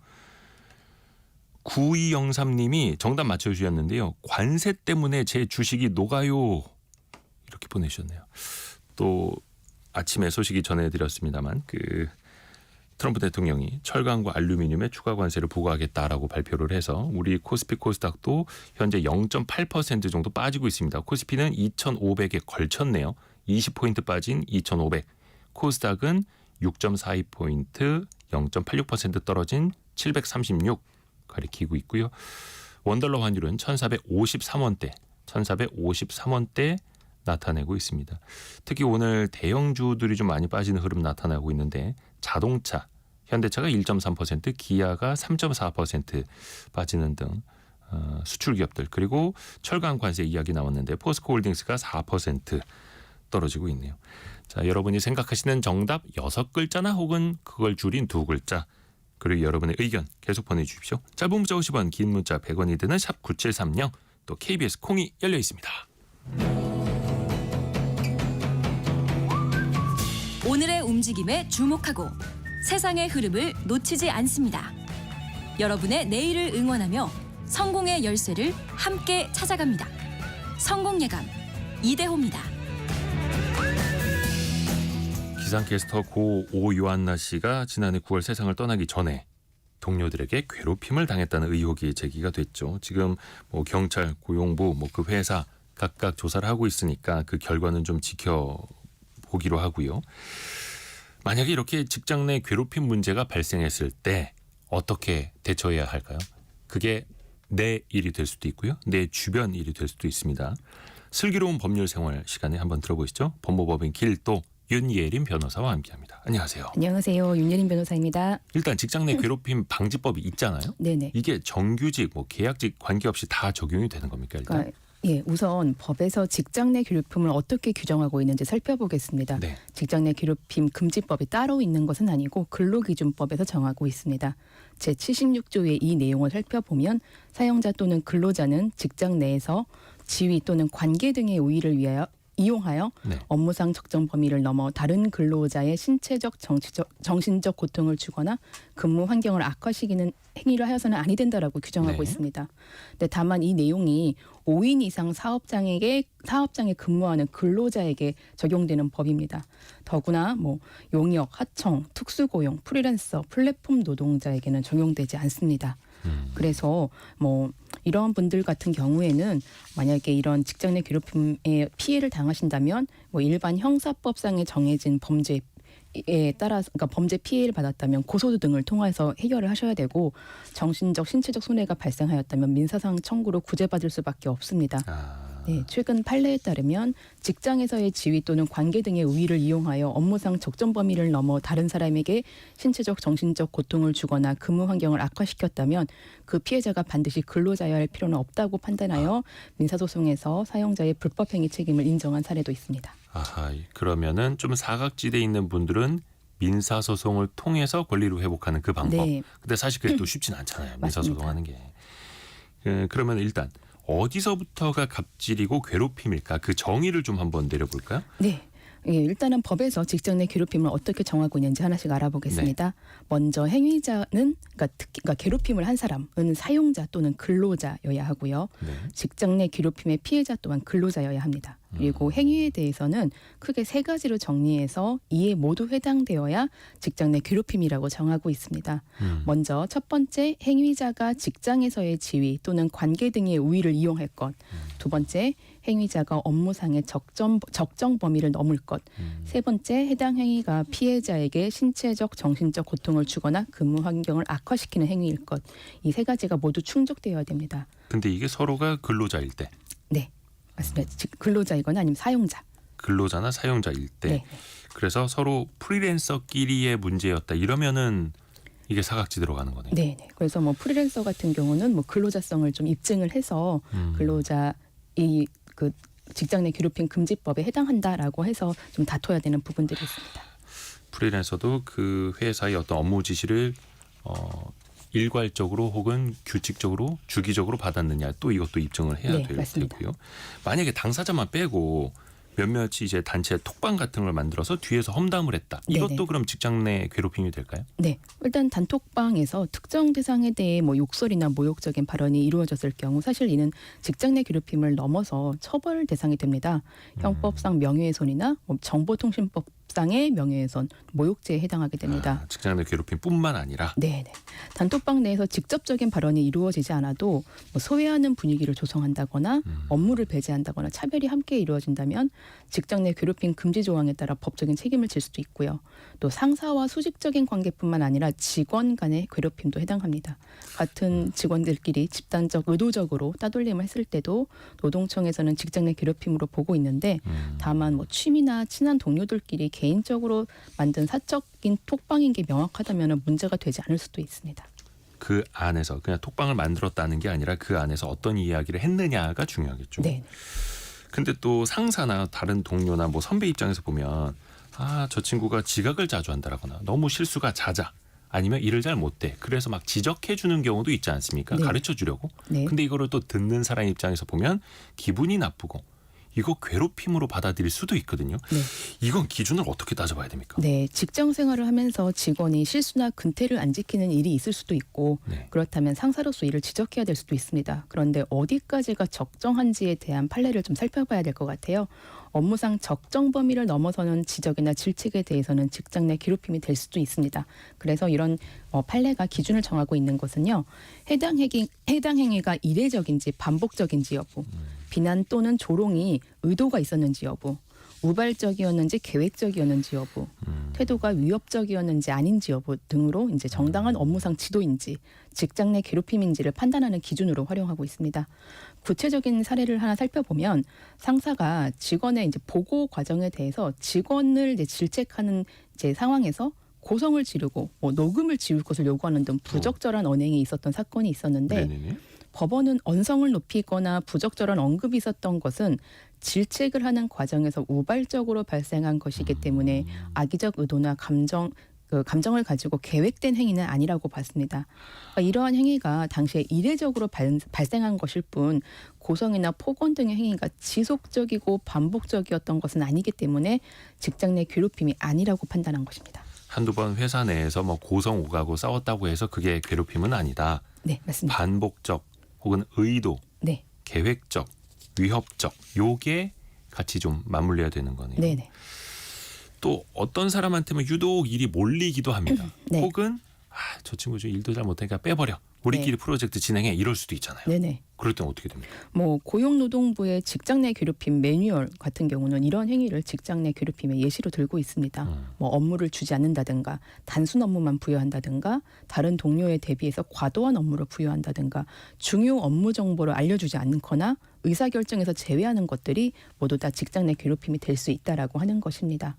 S1: 9203님이 정답 맞춰주셨는데요. 관세 때문에 제 주식이 녹아요. 이렇게 보내주셨네요. 또 아침에 소식이 전해드렸습니다만 트럼프 대통령이 철강과 알루미늄에 추가 관세를 부과하겠다라고 발표를 해서 우리 코스피 코스닥도 현재 0.8% 정도 빠지고 있습니다. 코스피는 2,500에 걸쳤네요. 20포인트 빠진 2,500. 코스닥은 6.42포인트 0.86% 떨어진 736 가리키고 있고요. 원달러 환율은 1,453원대 나타내고 있습니다. 특히 오늘 대형주들이 좀 많이 빠지는 흐름 나타나고 있는데 자동차, 현대차가 1.3%, 기아가 3.4% 빠지는 등 수출 기업들 그리고 철강 관세 이야기 나왔는데 포스코홀딩스가 4% 떨어지고 있네요. 자, 여러분이 생각하시는 정답 6글자나 혹은 그걸 줄인 2글자 그리고 여러분의 의견 계속 보내주십시오. 짧은 문자 50원, 긴 문자 100원이 드는 샵 9730 또 KBS 콩이 열려 있습니다.
S5: 오늘의 움직임에 주목하고 세상의 흐름을 놓치지 않습니다. 여러분의 내일을 응원하며 성공의 열쇠를 함께 찾아갑니다. 성공예감 이대호입니다.
S1: 기상캐스터 고 오요한나 씨가 지난해 9월 세상을 떠나기 전에 동료들에게 괴롭힘을 당했다는 의혹이 제기가 됐죠. 지금 경찰, 고용부, 그 회사 각각 조사를 하고 있으니까 그 결과는 좀 지켜보기로 하고요. 만약에 이렇게 직장 내 괴롭힘 문제가 발생했을 때 어떻게 대처해야 할까요? 그게 내 일이 될 수도 있고요. 내 주변 일이 될 수도 있습니다. 슬기로운 법률 생활 시간에 한번 들어보시죠. 법무법인 길도 윤예림 변호사와 함께합니다. 안녕하세요.
S6: 안녕하세요. 윤예림 변호사입니다.
S1: 일단 직장 내 괴롭힘 방지법이 있잖아요.
S6: 네네.
S1: 이게 정규직, 계약직 관계없이 다 적용이 되는 겁니까? 일단?
S6: 그러니까 우선 법에서 직장 내 괴롭힘을 어떻게 규정하고 있는지 살펴보겠습니다.
S1: 네.
S6: 직장 내 괴롭힘 금지법이 따로 있는 것은 아니고 근로기준법에서 정하고 있습니다. 제76조의 이 내용을 살펴보면 사용자 또는 근로자는 직장 내에서 지위 또는 관계 등의 우위를 이용하여
S1: 네.
S6: 업무상 적정 범위를 넘어 다른 근로자의 신체적, 정신적 고통을 주거나 근무 환경을 악화시키는 행위를 하여서는 아니 된다라고 규정하고
S1: 네.
S6: 있습니다. 근데 다만 이 내용이 5인 이상 사업장에 근무하는 근로자에게 적용되는 법입니다. 더구나 용역, 하청, 특수고용, 프리랜서, 플랫폼 노동자에게는 적용되지 않습니다. 그래서 이런 분들 같은 경우에는 만약에 이런 직장 내 괴롭힘에 피해를 당하신다면 일반 형사법상에 정해진 범죄에 따라서 그러니까 범죄 피해를 받았다면 고소 등을 통해서 해결을 하셔야 되고 정신적, 신체적 손해가 발생하였다면 민사상 청구로 구제받을 수밖에 없습니다. 네, 최근 판례에 따르면 직장에서의 지위 또는 관계 등의 우위를 이용하여 업무상 적정 범위를 넘어 다른 사람에게 신체적, 정신적 고통을 주거나 근무 환경을 악화시켰다면 그 피해자가 반드시 근로자여야 할 필요는 없다고 판단하여 민사소송에서 사용자의 불법행위 책임을 인정한 사례도 있습니다.
S1: 아하, 그러면은 좀 사각지대에 있는 분들은 민사소송을 통해서 권리를 회복하는 그 방법.
S6: 네.
S1: 근데 사실 그게 또 쉽진 않잖아요.
S6: 맞습니다.
S1: 민사소송하는 게. 그러면 일단 어디서부터가 갑질이고 괴롭힘일까? 그 정의를 좀 한번 내려볼까요?
S6: 네. 예, 일단은 법에서 직장 내 괴롭힘을 어떻게 정하고 있는지 하나씩 알아보겠습니다. 먼저 행위자는 그러니까 괴롭힘을 한 사람은 사용자 또는 근로자여야 하고요.
S1: 네.
S6: 직장 내 괴롭힘의 피해자 또한 근로자여야 합니다. 그리고 행위에 대해서는 크게 세 가지로 정리해서 이에 모두 해당되어야 직장 내 괴롭힘이라고 정하고 있습니다. 먼저 첫 번째, 행위자가 직장에서의 지위 또는 관계 등의 우위를 이용할 것. 두 번째, 행위자가 업무상의 적정 범위를 넘을 것. 세 번째, 해당 행위가 피해자에게 신체적, 정신적 고통을 주거나 근무 환경을 악화시키는 행위일 것. 이 세 가지가 모두 충족되어야 됩니다.
S1: 근데 이게 서로가 근로자일 때,
S6: 네, 맞습니다. 근로자이거나 아니면 사용자.
S1: 근로자나 사용자일 때.
S6: 네.
S1: 그래서 서로 프리랜서끼리의 문제였다. 이러면은 이게 사각지대로 가는 거네요.
S6: 네. 그래서 뭐 프리랜서 같은 경우는 뭐 근로자성을 좀 입증을 해서 근로자 그 직장 내 괴롭힘 금지법에 해당한다라고 해서 좀 다퉈야 되는 부분들이 있습니다.
S1: 프리랜서도 그 회사의 어떤 업무 지시를 일괄적으로 혹은 규칙적으로 주기적으로 받았느냐 또 이것도 입증을 해야
S6: 네,
S1: 될
S6: 맞습니다.
S1: 테고요. 만약에 당사자만 빼고 몇몇이 이제 단체 톡방 같은 걸 만들어서 뒤에서 험담을 했다. 이것도
S6: 네네.
S1: 그럼 직장 내 괴롭힘이 될까요?
S6: 네, 일단 단톡방에서 특정 대상에 대해 뭐 욕설이나 모욕적인 발언이 이루어졌을 경우 사실 이는 직장 내 괴롭힘을 넘어서 처벌 대상이 됩니다. 형법상 명예훼손이나 뭐 정보통신법상의 명예훼손, 모욕죄에 해당하게 됩니다.
S1: 아, 직장 내 괴롭힘뿐만 아니라
S6: 네. 단톡방 내에서 직접적인 발언이 이루어지지 않아도 뭐 소외하는 분위기를 조성한다거나 업무를 배제한다거나 차별이 함께 이루어진다면 직장 내 괴롭힘 금지 조항에 따라 법적인 책임을 질 수도 있고요. 또 상사와 수직적인 관계뿐만 아니라 직원 간의 괴롭힘도 해당합니다. 같은 직원들끼리 집단적 의도적으로 따돌림을 했을 때도 노동청에서는 직장 내 괴롭힘으로 보고 있는데 다만 뭐 취미나 친한 동료들끼리 개인적으로 만든 사적인 톡방인 게 명확하다면 문제가 되지 않을 수도 있습니다.
S1: 그 안에서 그냥 톡방을 만들었다는 게 아니라 그 안에서 어떤 이야기를 했느냐가 중요하겠죠.
S6: 네.
S1: 근데 또 상사나 다른 동료나 뭐 선배 입장에서 보면 저 친구가 지각을 자주 한다라거나 너무 실수가 잦아 아니면 일을 잘 못해. 그래서 막 지적해 주는 경우도 있지 않습니까?
S6: 네.
S1: 가르쳐 주려고.
S6: 네.
S1: 근데 이거를 또 듣는 사람 입장에서 보면 기분이 나쁘고 이거 괴롭힘으로 받아들일 수도 있거든요.
S6: 네.
S1: 이건 기준을 어떻게 따져봐야 됩니까?
S6: 네, 직장 생활을 하면서 직원이 실수나 근태를 안 지키는 일이 있을 수도 있고
S1: 네.
S6: 그렇다면 상사로서 이를 지적해야 될 수도 있습니다. 그런데 어디까지가 적정한지에 대한 판례를 좀 살펴봐야 될 것 같아요. 업무상 적정 범위를 넘어서는 지적이나 질책에 대해서는 직장 내 괴롭힘이 될 수도 있습니다. 그래서 이런 판례가 기준을 정하고 있는 것은요. 해당 행위가 이례적인지 반복적인지 여부, 비난 또는 조롱이 의도가 있었는지 여부, 우발적이었는지 계획적이었는지 여부, 태도가 위협적이었는지 아닌지 여부 등으로 이제 정당한 업무상 지도인지 직장 내 괴롭힘인지를 판단하는 기준으로 활용하고 있습니다. 구체적인 사례를 하나 살펴보면 상사가 직원의 이제 보고 과정에 대해서 직원을 이제 질책하는 이제 상황에서 고성을 지르고 뭐 녹음을 지울 것을 요구하는 등 부적절한 언행이 있었던 사건이 있었는데
S1: 네네네.
S6: 법원은 언성을 높이거나 부적절한 언급이 있었던 것은 질책을 하는 과정에서 우발적으로 발생한 것이기 때문에 악의적 의도나 감정을 가지고 계획된 행위는 아니라고 봤습니다. 그러니까 이러한 행위가 당시에 이례적으로 발생한 것일 뿐 고성이나 폭언 등의 행위가 지속적이고 반복적이었던 것은 아니기 때문에 직장 내 괴롭힘이 아니라고 판단한 것입니다.
S1: 한두 번 회사 내에서 뭐 고성 오가고 싸웠다고 해서 그게 괴롭힘은 아니다.
S6: 네, 맞습니다.
S1: 반복적 혹은 의도,
S6: 네,
S1: 계획적, 위협적 요게 같이 좀 맞물려야 되는 거네요.
S6: 네.
S1: 또 어떤 사람한테는 유독 일이 몰리기도 합니다.
S6: 네.
S1: 혹은 저 친구 좀 일도 잘 못하니까 빼버려. 우리끼리
S6: 네.
S1: 프로젝트 진행해. 이럴 수도 있잖아요.
S6: 네네.
S1: 그럴 땐 어떻게 됩니까?
S6: 뭐 고용노동부의 직장 내 괴롭힘 매뉴얼 같은 경우는 이런 행위를 직장 내 괴롭힘의 예시로 들고 있습니다. 뭐 업무를 주지 않는다든가 단순 업무만 부여한다든가 다른 동료에 대비해서 과도한 업무를 부여한다든가 중요 업무 정보를 알려주지 않거나 의사결정에서 제외하는 것들이 모두 다 직장 내 괴롭힘이 될 수 있다라고 하는 것입니다.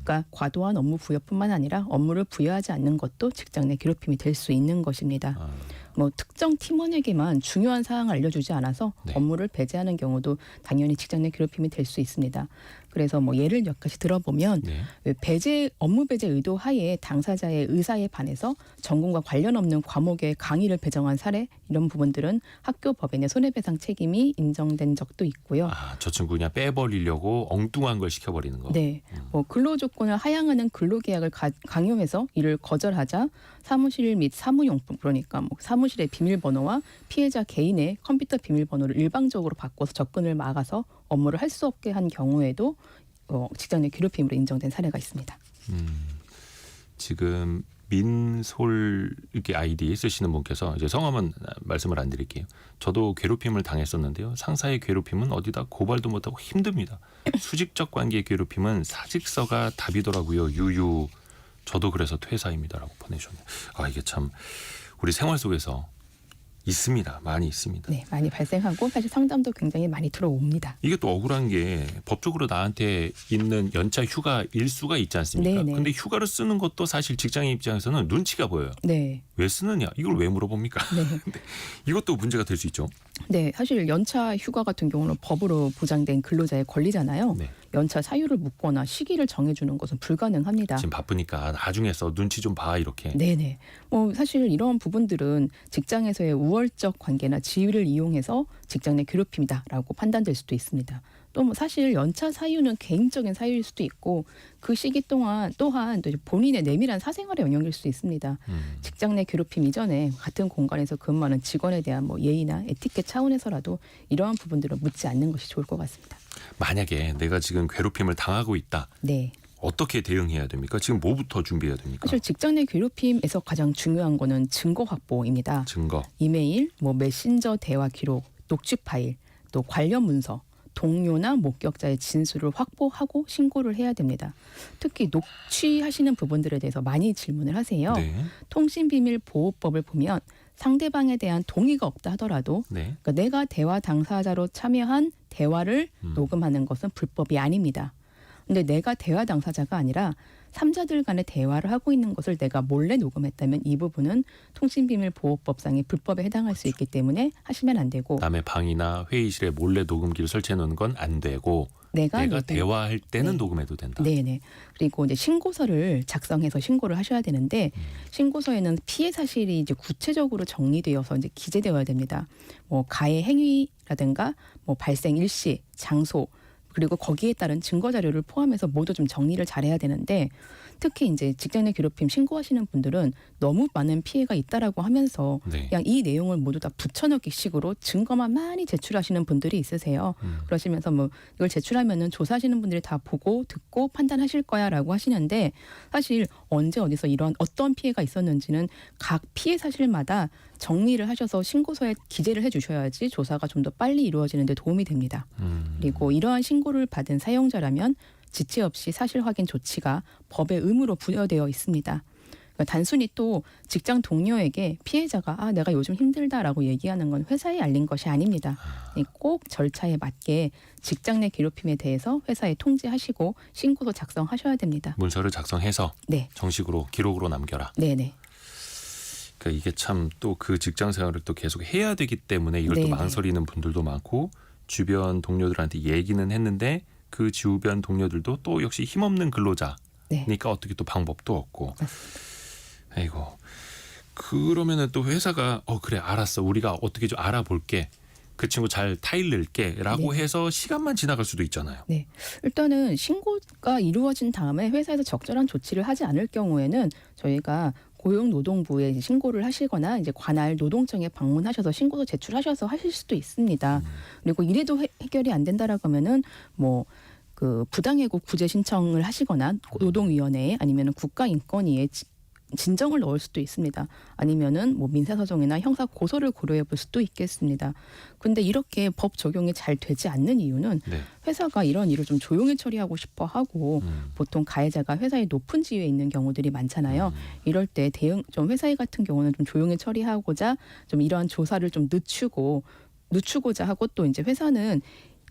S6: 그러니까 과도한 업무 부여뿐만 아니라 업무를 부여하지 않는 것도 직장 내 괴롭힘이 될 수 있는 것입니다. 뭐 특정 팀원에게만 중요한 사항을 알려주지 않아서
S1: 네.
S6: 업무를 배제하는 경우도 당연히 직장 내 괴롭힘이 될 수 있습니다. 그래서 뭐 예를 몇 가지 들어보면
S1: 네.
S6: 업무 배제 의도 하에 당사자의 의사에 반해서 전공과 관련 없는 과목에 강의를 배정한 사례 이런 부분들은 학교 법인의 손해배상 책임이 인정된 적도 있고요.
S1: 아, 저 친구 그냥 빼버리려고 엉뚱한 걸 시켜버리는 거.
S6: 네, 뭐 근로 조건을 하향하는 근로계약을 강요해서 이를 거절하자 사무실 및 사무용품 그러니까 뭐 사무실의 비밀번호와 피해자 개인의 컴퓨터 비밀번호를 일방적으로 바꿔서 접근을 막아서 업무를 할 수 없게 한 경우에도 직장 내 괴롭힘으로 인정된 사례가 있습니다.
S1: 지금 민솔 이렇게 아이디 쓰시는 분께서 이제 성함은 말씀을 안 드릴게요. 저도 괴롭힘을 당했었는데요. 상사의 괴롭힘은 어디다 고발도 못하고 힘듭니다. 수직적 관계의 괴롭힘은 사직서가 답이더라고요. 유유. 저도 그래서 퇴사입니다라고 보내셨네요. 아 이게 참 우리 생활 속에서 있습니다. 많이 있습니다.
S6: 네, 많이 발생하고 사실 상담도 굉장히 많이 들어옵니다.
S1: 이게 또 억울한 게 법적으로 나한테 있는 연차 휴가 일수가 있지 않습니까?
S6: 네네.
S1: 근데 휴가를 쓰는 것도 사실 직장인 입장에서는 눈치가 보여요.
S6: 네,
S1: 왜 쓰느냐? 이걸 왜 물어봅니까?
S6: 네.
S1: 이것도 문제가 될 수 있죠.
S6: 네, 사실 연차 휴가 같은 경우는 법으로 보장된 근로자의 권리잖아요.
S1: 네.
S6: 연차 사유를 묻거나 시기를 정해주는 것은 불가능합니다.
S1: 지금 바쁘니까 나중에 써 눈치 좀 봐 이렇게.
S6: 네네. 뭐 사실 이런 부분들은 직장에서의 우월적 관계나 지위를 이용해서 직장 내 괴롭힘이다라고 판단될 수도 있습니다. 또 뭐 사실 연차 사유는 개인적인 사유일 수도 있고 그 시기 동안 또한 또 이제 본인의 내밀한 사생활에 영향일 수 있습니다. 직장 내 괴롭힘 이전에 같은 공간에서 근무하는 직원에 대한 뭐 예의나 에티켓 차원에서라도 이러한 부분들을 묻지 않는 것이 좋을 것 같습니다.
S1: 만약에 내가 지금 괴롭힘을 당하고 있다.
S6: 네.
S1: 어떻게 대응해야 됩니까? 지금 뭐부터 준비해야 됩니까?
S6: 사실 직장 내 괴롭힘에서 가장 중요한 거는 증거 확보입니다.
S1: 증거.
S6: 이메일, 뭐 메신저 대화 기록, 녹취 파일, 또 관련 문서, 동료나 목격자의 진술을 확보하고 신고를 해야 됩니다. 특히 녹취하시는 부분들에 대해서 많이 질문을 하세요.
S1: 네.
S6: 통신비밀보호법을 보면 상대방에 대한 동의가 없다 하더라도
S1: 네.
S6: 그러니까 내가 대화 당사자로 참여한 대화를 녹음하는 것은 불법이 아닙니다. 근데 내가 대화 당사자가 아니라 3자들 간의 대화를 하고 있는 것을 내가 몰래 녹음했다면 이 부분은 통신비밀보호법상의 불법에 해당할 수 있기 때문에 하시면 안 되고
S1: 남의 방이나 회의실에 몰래 녹음기를 설치해 놓는 건 안 되고
S6: 내가
S1: 대화할 때는
S6: 네.
S1: 녹음해도 된다.
S6: 네네. 그리고 이제 신고서를 작성해서 신고를 하셔야 되는데 신고서에는 피해 사실이 이제 구체적으로 정리되어서 이제 기재되어야 됩니다. 뭐 가해 행위라든가 뭐 발생 일시, 장소 그리고 거기에 따른 증거 자료를 포함해서 모두 좀 정리를 잘해야 되는데 특히 이제 직장 내 괴롭힘 신고하시는 분들은 너무 많은 피해가 있다라고 하면서
S1: 네.
S6: 그냥 이 내용을 모두 다 붙여넣기 식으로 증거만 많이 제출하시는 분들이 있으세요. 그러시면서 뭐 이걸 제출하면은 조사하시는 분들이 다 보고 듣고 판단하실 거야라고 하시는데 사실 언제 어디서 이런 어떤 피해가 있었는지는 각 피해 사실마다 정리를 하셔서 신고서에 기재를 해주셔야지 조사가 좀 더 빨리 이루어지는 데 도움이 됩니다. 그리고 이러한 신고를 받은 사용자라면 지체 없이 사실 확인 조치가 법의 의무로 부여되어 있습니다. 그러니까 단순히 또 직장 동료에게 피해자가 내가 요즘 힘들다라고 얘기하는 건 회사에 알린 것이 아닙니다. 꼭 절차에 맞게 직장 내 괴롭힘에 대해서 회사에 통지하시고 신고서 작성하셔야 됩니다.
S1: 문서를 작성해서
S6: 네,
S1: 정식으로 기록으로 남겨라.
S6: 네네.
S1: 그러니까 이게 참 또 그 직장 생활을 또 계속 해야 되기 때문에 이걸 또
S6: 네네.
S1: 망설이는 분들도 많고 주변 동료들한테 얘기는 했는데 그 주변 동료들도 또 역시 힘없는 근로자니까
S6: 네.
S1: 어떻게 또 방법도 없고.
S6: 맞습니다.
S1: 아이고. 그러면은 또 회사가 그래 알았어 우리가 어떻게 좀 알아볼게 그 친구 잘 타일를게라고
S6: 네.
S1: 해서 시간만 지나갈 수도 있잖아요.
S6: 네. 일단은 신고가 이루어진 다음에 회사에서 적절한 조치를 하지 않을 경우에는 저희가 고용노동부에 이제 신고를 하시거나 이제 관할 노동청에 방문하셔서 신고서 제출하셔서 하실 수도 있습니다. 그리고 이래도 해결이 안 된다라고 하면은 뭐 그 부당해고 구제 신청을 하시거나 노동위원회에 아니면은 국가인권위에 진정을 넣을 수도 있습니다. 아니면은 뭐 민사소송이나 형사 고소를 고려해 볼 수도 있겠습니다. 근데 이렇게 법 적용이 잘 되지 않는 이유는
S1: 네.
S6: 회사가 이런 일을 좀 조용히 처리하고 싶어 하고 보통 가해자가 회사의 높은 지위에 있는 경우들이 많잖아요. 이럴 때 좀 회사 같은 경우는 좀 조용히 처리하고자 좀 이러한 조사를 좀 늦추고자 하고 또 이제 회사는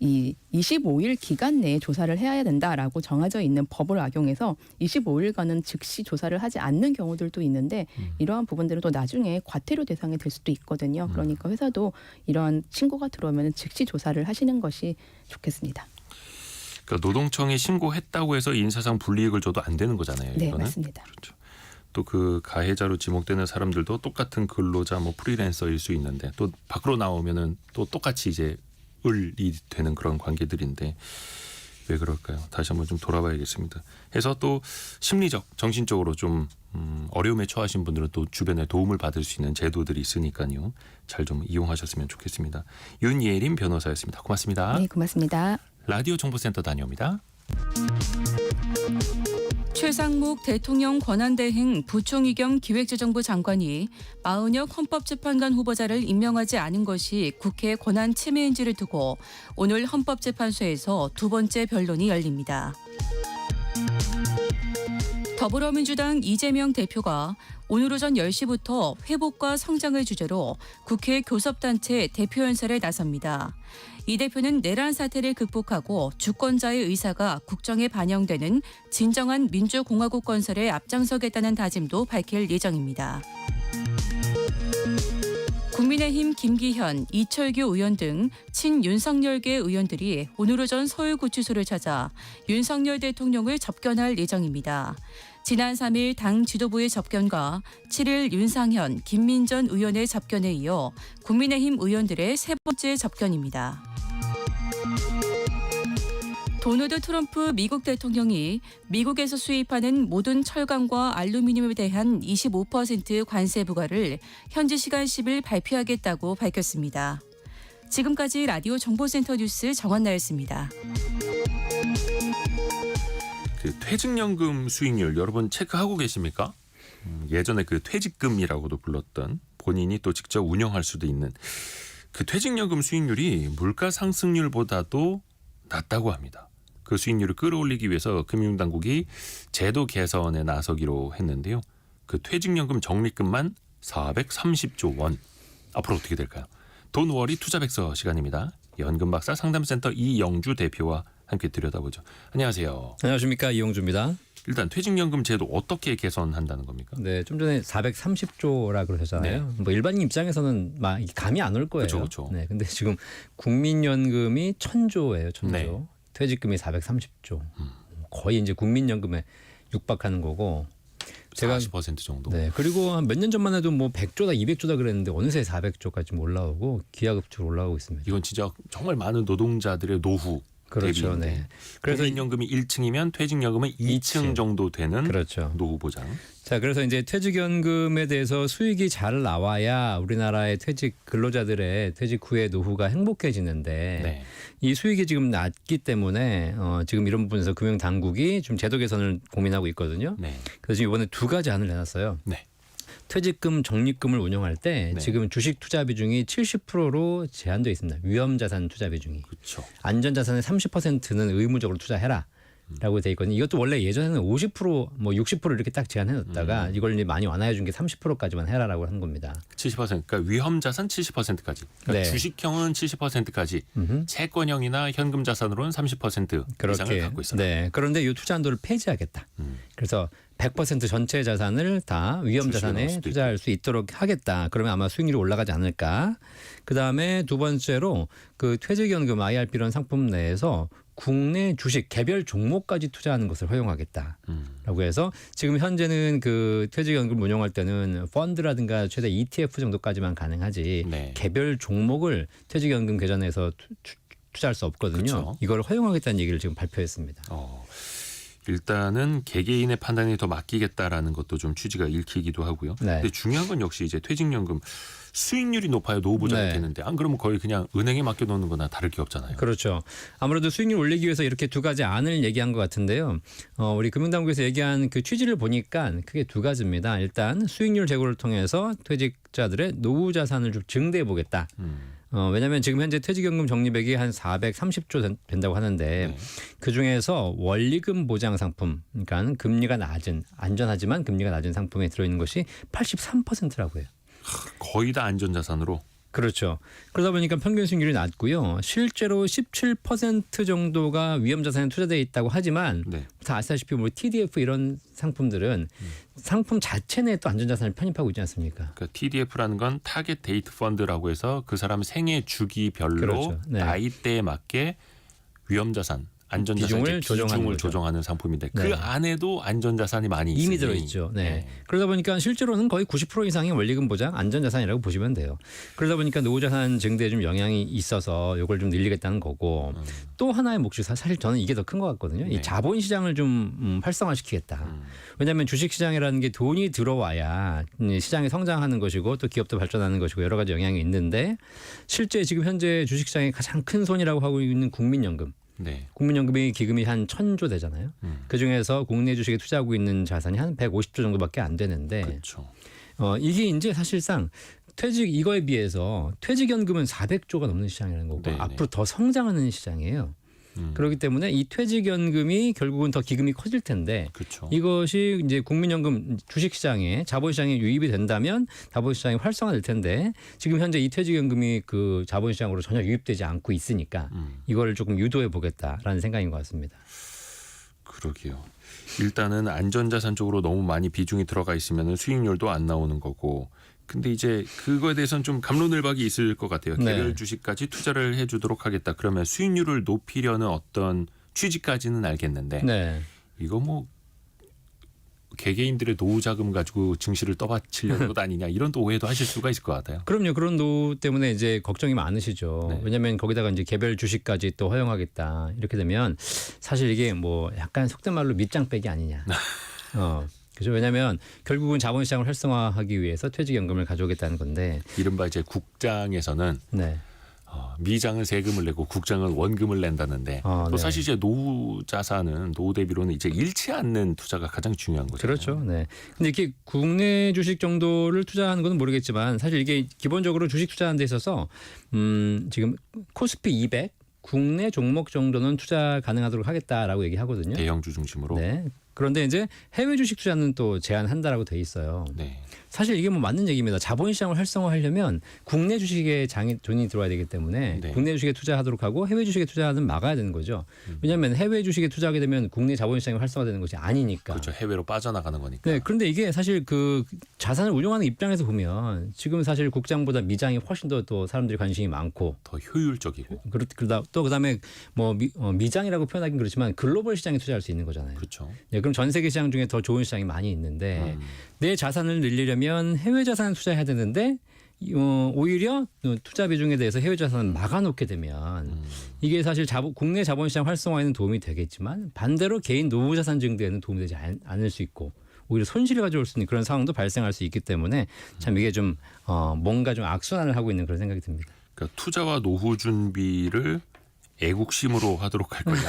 S6: 이 25일 기간 내에 조사를 해야 된다라고 정해져 있는 법을 악용해서 25일간은 즉시 조사를 하지 않는 경우들도 있는데 이러한 부분들은 또 나중에 과태료 대상이 될 수도 있거든요. 그러니까 회사도 이러한 신고가 들어오면 즉시 조사를 하시는 것이 좋겠습니다.
S1: 그러니까 노동청에 신고했다고 해서 인사상 불이익을 줘도 안 되는 거잖아요.
S6: 네,
S1: 이거는.
S6: 맞습니다.
S1: 그렇죠. 또 그 가해자로 지목되는 사람들도 똑같은 근로자 뭐 프리랜서일 수 있는데 또 밖으로 나오면은 또 똑같이 이제 을이 되는 그런 관계들인데 왜 그럴까요? 다시 한번 좀 돌아봐야겠습니다. 해서 또 심리적, 정신적으로 좀 어려움에 처하신 분들은 또 주변에 도움을 받을 수 있는 제도들이 있으니까요. 잘 좀 이용하셨으면 좋겠습니다. 윤예림 변호사였습니다. 고맙습니다.
S6: 네, 고맙습니다.
S1: 라디오 정보센터 다녀옵니다.
S5: 최상목 대통령 권한대행 부총리 겸 기획재정부 장관이 마은혁 헌법재판관 후보자를 임명하지 않은 것이 국회 권한 침해인지를 두고 오늘 헌법재판소에서 두 번째 변론이 열립니다. 더불어민주당 이재명 대표가 오늘 오전 10시부터 회복과 성장을 주제로 국회 교섭단체 대표연설에 나섭니다. 이 대표는 내란 사태를 극복하고 주권자의 의사가 국정에 반영되는 진정한 민주공화국 건설에 앞장서겠다는 다짐도 밝힐 예정입니다. 국민의힘 김기현, 이철규 의원 등 친윤석열계 의원들이 오늘 오전 서울구치소를 찾아 윤석열 대통령을 접견할 예정입니다. 지난 3일 당 지도부의 접견과 7일 윤상현, 김민전 의원의 접견에 이어 국민의힘 의원들의 세 번째 접견입니다. 도널드 트럼프 미국 대통령이 미국에서 수입하는 모든 철강과 알루미늄에 대한 25% 관세 부과를 현지 시간 10일 발표하겠다고 밝혔습니다. 지금까지 라디오 정보센터 뉴스 정원나였습니다.
S1: 그 퇴직연금 수익률 여러분 체크하고 계십니까? 예전에 그 퇴직금이라고도 불렀던 본인이 또 직접 운영할 수도 있는 그 퇴직연금 수익률이 물가 상승률보다도 낮다고 합니다. 그 수익률을 끌어올리기 위해서 금융당국이 제도 개선에 나서기로 했는데요. 그 퇴직연금 적립금만 430조 원. 앞으로 어떻게 될까요? 돈워리 투자백서 시간입니다. 연금박사 상담센터 이영주 대표와 함께 들여다보죠. 안녕하세요.
S7: 안녕하십니까, 이용주입니다.
S1: 일단 퇴직연금 제도 어떻게 개선한다는 겁니까?
S7: 네, 좀 전에 430조라 그러셨잖아요. 뭐 일반인 입장에서는 막 감이 안 올 거예요.
S1: 그렇죠.
S7: 네, 근데 지금 국민연금이 1,000조예요, 1,000조.
S1: 네.
S7: 퇴직금이 430조. 거의 이제 국민연금에 육박하는 거고. 제가
S1: 40% 정도.
S7: 네, 그리고 한 몇 년 전만 해도 뭐 100조다, 200조다 그랬는데 어느새 400조까지 올라오고 기하급수로 올라오고 있습니다.
S1: 이건 진짜 정말 많은 노동자들의 노후.
S7: 그렇죠.
S1: 대비인데.
S7: 네. 그래서
S1: 국민연금이 1층이면 퇴직연금은 2층 정도 되는
S7: 그렇죠.
S1: 노후 보장.
S7: 자, 그래서 이제 퇴직연금에 대해서 수익이 잘 나와야 우리나라의 퇴직 근로자들의 퇴직 후의 노후가 행복해지는데
S1: 네.
S7: 이 수익이 지금 낮기 때문에 지금 이런 부분에서 금융당국이 좀 제도 개선을 고민하고 있거든요.
S1: 네.
S7: 그래서 지금 이번에 두 가지 안을 내놨어요.
S1: 네.
S7: 퇴직금, 적립금을 운영할 때
S1: 네.
S7: 지금 주식 투자 비중이 70%로 제한되어 있습니다. 위험자산 투자 비중이.
S1: 그렇죠.
S7: 안전자산의 30%는 의무적으로 투자해라. 라고 돼 있거든요. 이것도 원래 예전에는 50%, 뭐 60% 이렇게 딱 제한해놨다가 이걸 이제 많이 완화해 준 게 30%까지만 해라라고 한 겁니다.
S1: 70% 그러니까 위험자산 70%까지. 그러니까
S7: 네.
S1: 주식형은 70%까지. 채권형이나 현금 자산으로는 30% 이상을 갖고 있어요.
S7: 네. 그런데 이 투자 한도를 폐지하겠다. 그래서 100% 전체 자산을 다 위험 자산에 투자할 수 있도록 하겠다. 그러면 아마 수익률이 올라가지 않을까. 그다음에 두 번째로 그 퇴직연금 IRP라는 상품 내에서 국내 주식 개별 종목까지 투자하는 것을 허용하겠다라고 해서 지금 현재는 그 퇴직연금 운용할 때는 펀드라든가 최대 ETF 정도까지만 가능하지
S1: 네.
S7: 개별 종목을 퇴직연금 계좌내에서 투자할 수 없거든요.
S1: 그렇죠.
S7: 이걸 허용하겠다는 얘기를 지금 발표했습니다.
S1: 일단은 개개인의 판단이 더 맡기겠다라는 것도 좀 취지가 읽히기도 하고요.
S7: 네.
S1: 근데 중요한 건 역시 이제 퇴직연금 수익률이 높아야 노후 보장이
S7: 네.
S1: 되는데 안 그러면 거의 그냥 은행에 맡겨놓는 거나 다를 게 없잖아요.
S7: 그렇죠. 아무래도 수익률 올리기 위해서 이렇게 두 가지 안을 얘기한 것 같은데요. 우리 금융당국에서 얘기한 그 취지를 보니까 크게 두 가지입니다. 일단 수익률 제고를 통해서 퇴직자들의 노후 자산을 좀 증대해 보겠다. 왜냐하면 지금 현재 퇴직연금 적립액이 한 430조 된다고 하는데
S1: 네.
S7: 그중에서 원리금 보장 상품, 그러니까 금리가 낮은 안전하지만 금리가 낮은 상품에 들어있는 것이 83%라고 해요.
S1: 거의 다 안전자산으로.
S7: 그렇죠. 그러다 보니까 평균 수익률이 낮고요. 실제로 17% 정도가 위험 자산에 투자되어 있다고 하지만
S1: 네.
S7: 다 아시다시피 뭐 TDF 이런 상품들은 상품 자체 내에 또 안전자산을 편입하고 있지 않습니까?
S1: 그러니까 TDF라는 건 타겟 데이트 펀드라고 해서 그 사람 생애 주기별로
S7: 그렇죠. 네.
S1: 나이대에 맞게 위험 자산, 안전자산
S7: 비중을 조정하는 거죠.
S1: 조정하는 상품인데 그
S7: 네.
S1: 안에도 안전자산이 많이
S7: 이미
S1: 있으니.
S7: 들어있죠. 네. 그러다 보니까 실제로는 거의 90% 이상이 원리금 보장 안전자산이라고 보시면 돼요. 그러다 보니까 노후자산 증대에 좀 영향이 있어서 이걸 좀 늘리겠다는 거고 또 하나의 몫이 사실 저는 이게 더 큰 것 같거든요.
S1: 네.
S7: 이 자본시장을 좀 활성화시키겠다. 왜냐하면 주식시장이라는 게 돈이 들어와야 시장이 성장하는 것이고 또 기업도 발전하는 것이고 여러 가지 영향이 있는데 실제 지금 현재 주식시장의 가장 큰 손이라고 하고 있는 국민연금.
S1: 네.
S7: 국민연금이 기금이 한 1,000조 되잖아요. 그중에서 국내 주식에 투자하고 있는 자산이 한 150조 정도밖에 안 되는데
S1: 그렇죠.
S7: 이게 이제 사실상 이거에 비해서 퇴직연금은 400조가 넘는 시장이라는 거고
S1: 네네.
S7: 앞으로 더 성장하는 시장이에요. 그렇기 때문에 이 퇴직연금이 결국은 더 기금이 커질 텐데
S1: 그렇죠.
S7: 이것이 이제 국민연금 주식시장에 자본시장에 유입이 된다면 자본시장이 활성화될 텐데 지금 현재 이 퇴직연금이 그 자본시장으로 전혀 유입되지 않고 있으니까 이거를 조금 유도해 보겠다라는 생각인 것 같습니다.
S1: 그러게요. 일단은 안전자산 쪽으로 너무 많이 비중이 들어가 있으면 수익률도 안 나오는 거고. 근데 이제 그거에 대해서는 좀 갑론을박이 있을 것 같아요.
S7: 네.
S1: 개별 주식까지 투자를 해주도록 하겠다. 그러면 수익률을 높이려는 어떤 취지까지는 알겠는데
S7: 네.
S1: 이거 뭐 개개인들의 노후 자금 가지고 증시를 떠받치려는 것 아니냐 이런 또 오해도 하실 수가 있을 것 같아요.
S7: 그럼요. 그런 노후 때문에 이제 걱정이 많으시죠.
S1: 네.
S7: 왜냐하면 거기다가 이제 개별 주식까지 또 허용하겠다 이렇게 되면 사실 이게 뭐 약간 속된 말로 밑장 빼기 아니냐. 그렇죠. 왜냐하면 결국은 자본시장을 활성화하기 위해서 퇴직연금을 가져오겠다는 건데.
S1: 이른바 이제 국장에서는
S7: 네.
S1: 미장은 세금을 내고 국장은 원금을 낸다는데 또
S7: 네.
S1: 사실 이제 노후 자산은 노후 대비로는 이제 잃지 않는 투자가 가장 중요한 거죠.
S7: 그렇죠. 네. 근데 이렇게 국내 주식 정도를 투자하는 건 모르겠지만 사실 이게 기본적으로 주식 투자하는 데 있어서 지금 코스피 200 국내 종목 정도는 투자 가능하도록 하겠다라고 얘기하거든요.
S1: 대형주 중심으로.
S7: 네. 그런데 이제 해외 주식 투자는 또 제한한다라고 돼 있어요.
S1: 네.
S7: 사실 이게 뭐 맞는 얘기입니다. 자본시장을 활성화하려면 국내 주식에 돈이 들어와야 되기 때문에
S1: 네.
S7: 국내 주식에 투자하도록 하고 해외 주식에 투자하는 막아야 되는 거죠. 왜냐하면 해외 주식에 투자하게 되면 국내 자본시장이 활성화되는 것이 아니니까.
S1: 그렇죠. 해외로 빠져나가는 거니까.
S7: 네, 그런데 이게 사실 그 자산을 운용하는 입장에서 보면 지금 사실 국장보다 미장이 훨씬 더 또 사람들이 관심이 많고
S1: 더 효율적이고.
S7: 그러다 또 그다음에 뭐 미장이라고 표현하긴 그렇지만 글로벌 시장에 투자할 수 있는 거잖아요.
S1: 그렇죠.
S7: 네, 그럼 전 세계 시장 중에 더 좋은 시장이 많이 있는데 내 자산을 늘리려면 해외 자산을 투자해야 되는데 오히려 투자 비중에 대해서 해외 자산을 막아놓게 되면 이게 사실 국내 자본시장 활성화에는 도움이 되겠지만 반대로 개인 노후 자산 증대에는 도움이 되지 않을 수 있고 오히려 손실을 가져올 수 있는 그런 상황도 발생할 수 있기 때문에 참 이게 좀 뭔가 좀 악순환을 하고 있는 그런 생각이 듭니다.
S1: 그러니까 투자와 노후 준비를 애국심으로 하도록 할 거냐,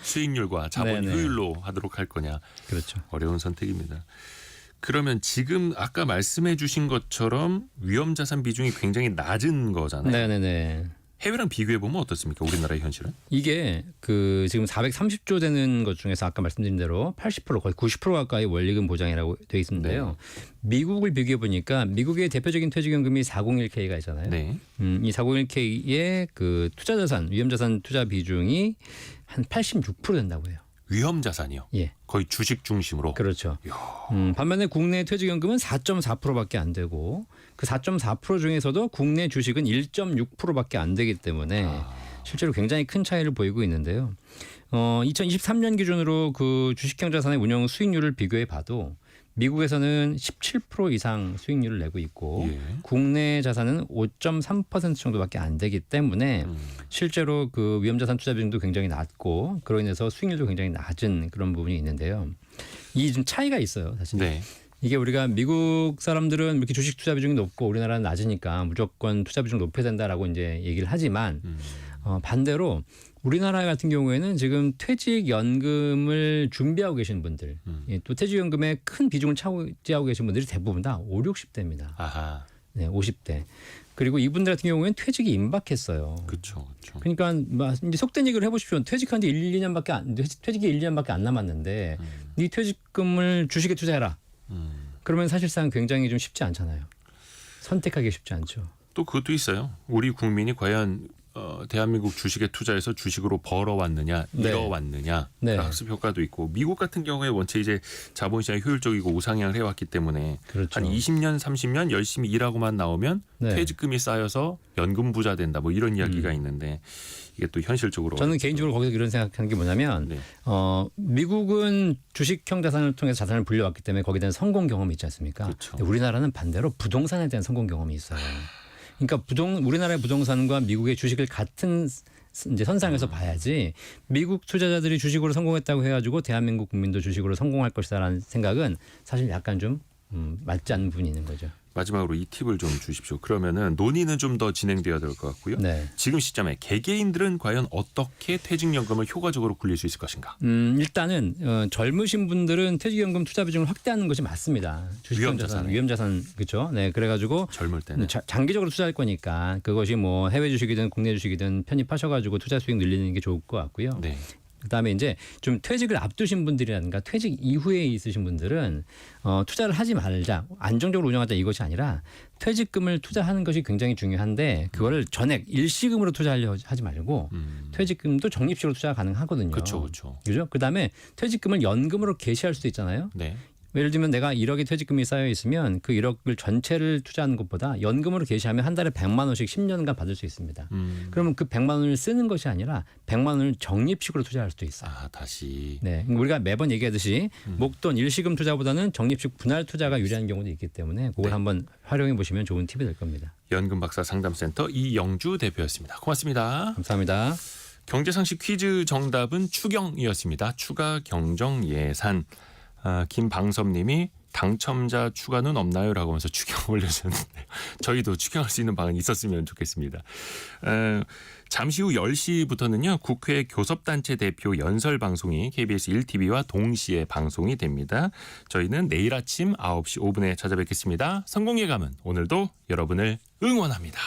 S1: 수익률과 자본
S7: 네네.
S1: 효율로 하도록 할 거냐,
S7: 그렇죠.
S1: 어려운 선택입니다. 그러면 지금 아까 말씀해주신 것처럼 위험자산 비중이 굉장히 낮은 거잖아요.
S7: 네네네.
S1: 해외랑 비교해 보면 어떻습니까? 우리나라의 현실은?
S7: 이게 그 지금 430조 되는 것 중에서 아까 말씀드린 대로 80% 거의 90% 가까이 원리금 보장이라고 되어 있는데요. 미국을 비교해 보니까 미국의 대표적인 퇴직연금이 401k가 있잖아요.
S1: 네.
S7: 이 401k의 그 투자자산, 위험자산 투자 비중이 한 86% 된다고 해요.
S1: 위험자산이요.
S7: 예.
S1: 거의 주식 중심으로.
S7: 그렇죠. 반면에 국내 퇴직연금은 4.4%밖에 안 되고 그 4.4% 중에서도 국내 주식은 1.6%밖에 안 되기 때문에 실제로 굉장히 큰 차이를 보이고 있는데요. 2023년 기준으로 그 주식형 자산의 운용 수익률을 비교해 봐도 미국에서는 17% 이상 수익률을 내고 있고
S1: 예.
S7: 국내 자산은 5.3% 정도밖에 안 되기 때문에 실제로 그 위험자산 투자 비중도 굉장히 낮고 그로 인해서 수익률도 굉장히 낮은 그런 부분이 있는데요. 이 좀 차이가 있어요, 사실.
S1: 네.
S7: 이게 우리가 미국 사람들은 이렇게 주식 투자 비중이 높고 우리나라는 낮으니까 무조건 투자 비중 높여야 된다라고 이제 얘기를 하지만 반대로 우리나라 같은 경우에는 지금 퇴직연금을 준비하고 계신 분들, 또 퇴직연금의 큰 비중을 차지하고 계신 분들이 대부분 다 5, 60대입니다.
S1: 아하.
S7: 네, 50대. 그리고 이분들 같은 경우에는 퇴직이 임박했어요.
S1: 그렇죠. 그렇죠.
S7: 그러니까 이제 속된 얘기를 해보십시오. 퇴직한 지 1, 2년밖에 퇴직이 1, 2년밖에 안 남았는데 네 퇴직금을 주식에 투자해라. 그러면 사실상 굉장히 좀 쉽지 않잖아요. 선택하기 쉽지 않죠.
S1: 또 그것도 있어요. 우리 국민이 과연 대한민국 주식에 투자해서 주식으로 벌어왔느냐,
S7: 네.
S1: 잃어왔느냐
S7: 네.
S1: 학습 효과도 있고 미국 같은 경우에 원체 이제 자본시장이 효율적이고 우상향을 해왔기 때문에
S7: 그렇죠.
S1: 한 20년, 30년 열심히 일하고만 나오면
S7: 네.
S1: 퇴직금이 쌓여서 연금 부자 된다 뭐 이런 이야기가 있는데 이게 또 현실적으로
S7: 저는 개인적으로 거기서 이런 생각하는 게 뭐냐면
S1: 네.
S7: 미국은 주식형 자산을 통해서 자산을 불려왔기 때문에 거기에 대한 성공 경험이 있지 않습니까?
S1: 그렇죠.
S7: 근데 우리나라는 반대로 부동산에 대한 성공 경험이 있어요. 그러니까 우리나라의 부동산과 미국의 주식을 같은 이제 선상에서 봐야지 미국 투자자들이 주식으로 성공했다고 해가지고 대한민국 국민도 주식으로 성공할 것이다라는 생각은 사실 약간 좀 맞지 않는 부분이 있는 거죠.
S1: 마지막으로 이 팁을 좀 주십시오. 그러면은 논의는 좀 더 진행되어야 될 것 같고요.
S7: 네.
S1: 지금 시점에 개개인들은 과연 어떻게 퇴직연금을 효과적으로 굴릴 수 있을 것인가?
S7: 일단은 젊으신 분들은 퇴직연금 투자 비중을 확대하는 것이 맞습니다. 주식형 자산, 위험자산 그렇죠. 네, 그래가지고
S1: 젊을 때는
S7: 장기적으로 투자할 거니까 그것이 뭐 해외 주식이든 국내 주식이든 편입하셔가지고 투자 수익 늘리는 게 좋을 것 같고요.
S1: 네.
S7: 그다음에 이제 좀 퇴직을 앞두신 분들이라든가 퇴직 이후에 있으신 분들은 투자를 하지 말자, 안정적으로 운영하자 이것이 아니라 퇴직금을 투자하는 것이 굉장히 중요한데 그거를 전액 일시금으로 투자하려 하지 말고 퇴직금도 적립식으로 투자가 가능하거든요.
S1: 그렇죠, 그렇죠.
S7: 그죠? 그다음에 퇴직금을 연금으로 개시할 수도 있잖아요.
S1: 네.
S7: 예를 들면 내가 1억의 퇴직금이 쌓여 있으면 그 1억을 전체를 투자하는 것보다 연금으로 개시하면 한 달에 100만 원씩 10년간 받을 수 있습니다. 그러면 그 100만 원을 쓰는 것이 아니라 100만 원을 적립식으로 투자할 수도 있어요.
S1: 아, 다시.
S7: 네, 우리가 매번 얘기하듯이 목돈 일시금 투자보다는 적립식 분할 투자가 유리한 경우도 있기 때문에 그걸
S1: 네.
S7: 한번 활용해 보시면 좋은 팁이 될 겁니다.
S1: 연금 박사 상담센터 이영주 대표였습니다. 고맙습니다.
S7: 감사합니다.
S1: 경제상식 퀴즈 정답은 추경이었습니다. 추가 경정 예산. 김방섭님이 당첨자 추가는 없나요? 라고 하면서 추경 올려주셨는데 저희도 추경할 수 있는 방안이 있었으면 좋겠습니다. 잠시 후 10시부터는요. 국회 교섭단체 대표 연설 방송이 KBS 1TV와 동시에 방송이 됩니다. 저희는 내일 아침 9시 5분에 찾아뵙겠습니다. 성공예감은 오늘도 여러분을 응원합니다.